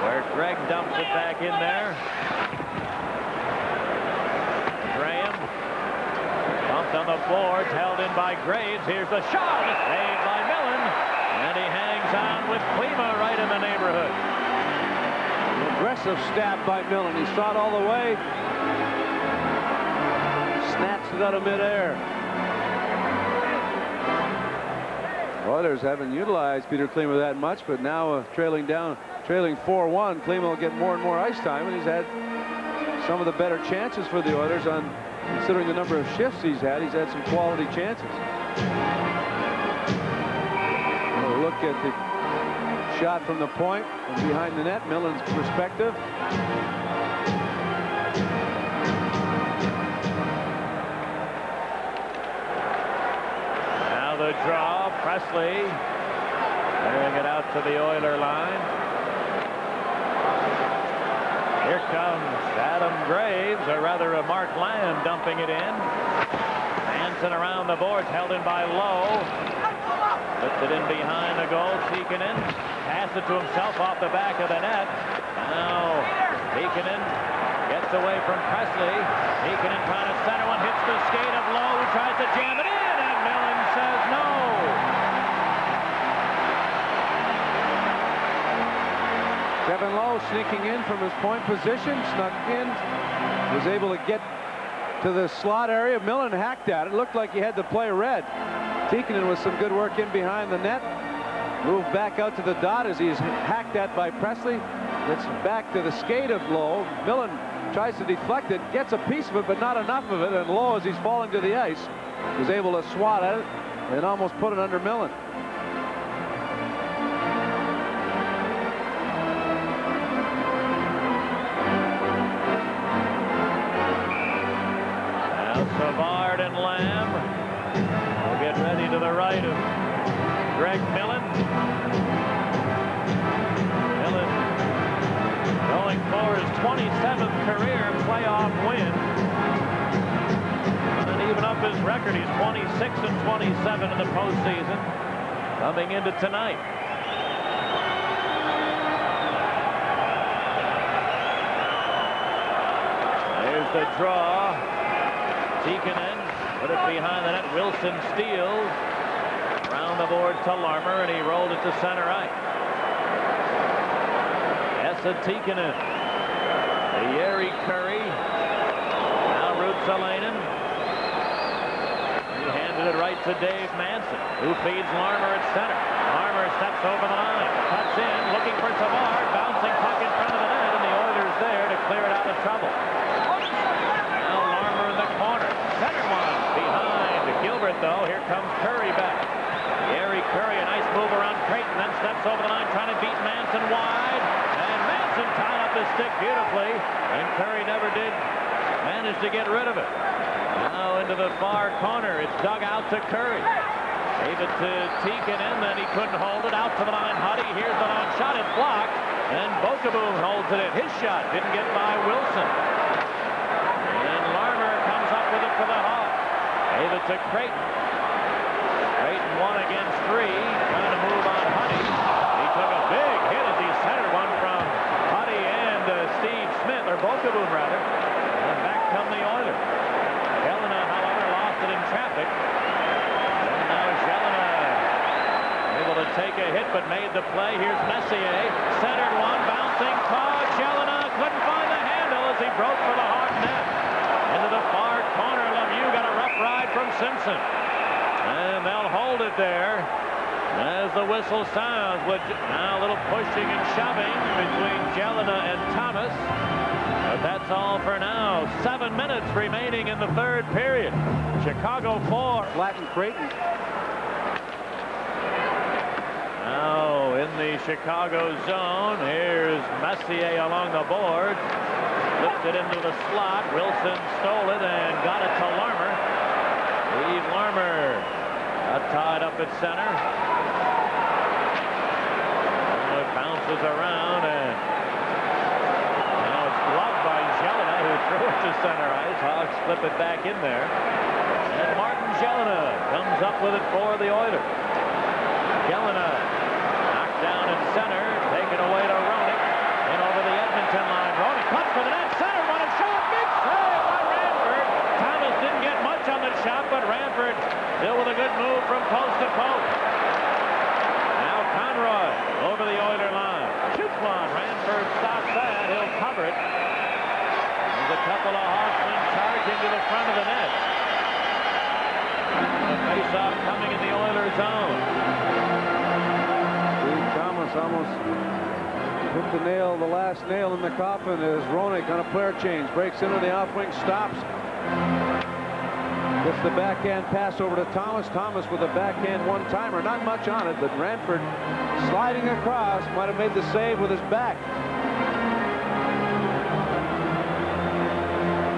where Gregg dumps it back in there. Graham bumped on the boards, held in by Graves. Here's the shot, saved by Millen, and he hangs on with Klima right in the neighborhood. An aggressive stab by Millen. He saw it all the way. Snatched it out of midair. Oilers haven't utilized Peter Klima that much, but now trailing 4-1, Klima will get more and more ice time, and he's had some of the better chances for the Oilers. On considering the number of shifts he's had some quality chances. We'll look at the shot from the point and behind the net, Millen's perspective. Now the draw. Presley carrying it out to the Oiler line. Here comes Adam Graves, or rather a Mark Lamb dumping it in. Manson around the boards, held in by Lowe. Puts it in behind the goal. Tikkanen passes it to himself off the back of the net. Now Tikkanen gets away from Presley. Tikkanen trying to center one, hits the skate of Lowe, who tries to jam it in, and Millen says no. Kevin Lowe sneaking in from his point position, snuck in, was able to get to the slot area. Millen hacked at it. Looked like he had the play read. Tikkanen with some good work in behind the net. Moved back out to the dot as he's hacked at by Presley. It's back to the skate of Lowe. Millen tries to deflect it, gets a piece of it, but not enough of it. And Lowe, as he's falling to the ice, was able to swat at it and almost put it under Millen. Savard and Lamb will get ready to the right of Greg Millen. Millen going for his 27th career playoff win. And even up his record, he's 26-27 in the postseason coming into tonight. There's the draw. Tikkanen put it behind the net. Wilson steals. Around the boards to Larmer, and he rolled it to center right. Esa Tikkanen. To Jari Kurri. Now Ruotsalainen. He handed it right to Dave Manson, who feeds Larmer at center. Larmer steps over the line, cuts in, looking for Savard, bouncing puck in front of the net, and the Oilers there to clear it out of trouble. Now Larmer in the corner, center one, behind Gilbert though. Here comes Kurri back. Jari Kurri, a nice move around Creighton, then steps over the line trying to beat Manson wide, and Manson tied up his stick beautifully, and Kurri never did manage to get rid of it. Now into the far corner, it's dug out to Kurri. Gave it to Tikkanen, then he couldn't hold it. Out to the line, Huddy. Here's the long shot. It's blocked, and Bokaboom holds it in. His shot didn't get by Wilson. And Larmer comes up with it for the Hawks. Gave it to Creighton. Creighton 1 against 3, trying to move on Huddy. He took a big hit as he centered one from Huddy and Steve Smith, or Bokaboom rather. And back come the Oilers. Jelena, however, lost it in traffic. And now Jelena able to take a hit, but made the play. Here's Messier, centered one, bouncing call. Jelena couldn't find the handle as he broke for the Hawk net. Into the far corner, Lemieux got a rough ride from Simpson. And they'll hold it there as the whistle sounds. With now a little pushing and shoving between Jelena and Thomas. But that's all for now. 7 minutes remaining in the third period. Chicago 4. Flatten Creighton. Now in the Chicago zone. Here's Messier along the boards. Flipped it into the slot. Wilson stole it and got it to Larmer. Steve Larmer got tied up at center. And it bounces around, and now it's blocked by Jelena, who threw it to center ice. Hawks flip it back in there. And Martin Jelena comes up with it for the Oilers. Jelena knocked down in center, taken away to Roenick. And over the Edmonton line. Roenick cuts for the net, center, one and shot, big save by Ranford. Thomas didn't get much on the shot, but Ranford still with a good move from post to post. Now Conroy over the Oiler line. Shoots one. Ranford stops that. He'll cover it. There's a couple of Hawksmen charging to the front of the net. The face-off coming in the Oiler zone. Steve Thomas almost put the last nail in the coffin as Roenick on a player change. Breaks into the off wing, stops. Gets the backhand pass over to Thomas. Thomas with a backhand one-timer. Not much on it, but Ranford sliding across might have made the save with his back.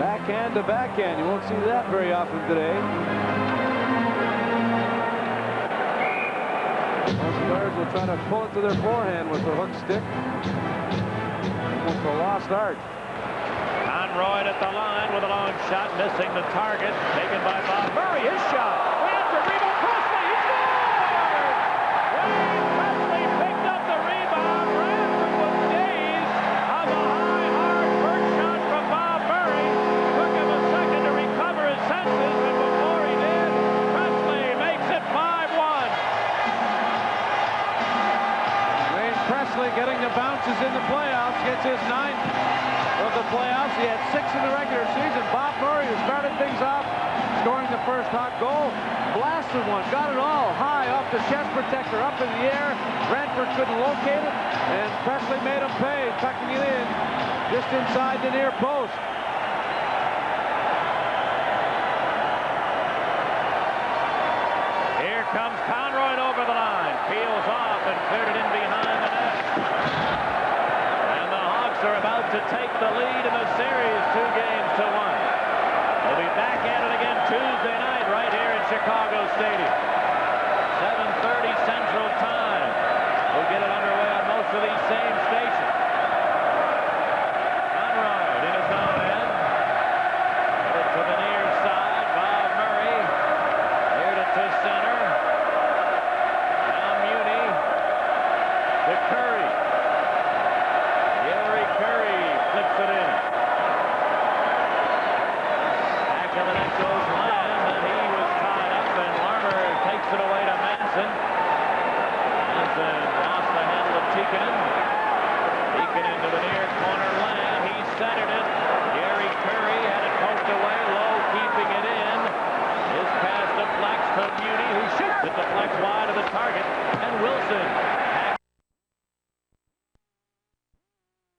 Backhand to backhand. You won't see that very often today. Most players will try to pull it to their forehand with the hook stick. Almost a lost art. Conroy at the line with a long shot, missing the target. Taken by Bob Murray. His shot. Ranford, rebound, Presley. He scored! Wayne Presley picked up the rebound. Ranford was dazed on the high, hard first shot from Bob Murray. Took him a second to recover his senses, and before he did, Presley makes it 5-1. Wayne Presley getting the bounces in the playoffs. Gets his 9th of the playoffs. He had 6 in the regular season. Bob Murray, who started things off, scoring the first hot goal, blasted one, got it all high off the chest protector, up in the air. Ranford couldn't locate it, and Presley made him pay, tucking it in just inside the near post. Here comes Conroy over the line. Peels off and cleared it in behind the net. Are about to take the lead in the series 2-1. They'll be back at it again Tuesday night right here in Chicago Stadium. 7:30 Central Time. We'll get it underway on most of these same stations. Conroy in his own end. Get it to the near side. Bob Murray. Cleared it to center. Now Muni to Kurri. Flips it in. Back of the net goes Ladd. to Muni, who shoots. It deflects wide of the target, and Wilson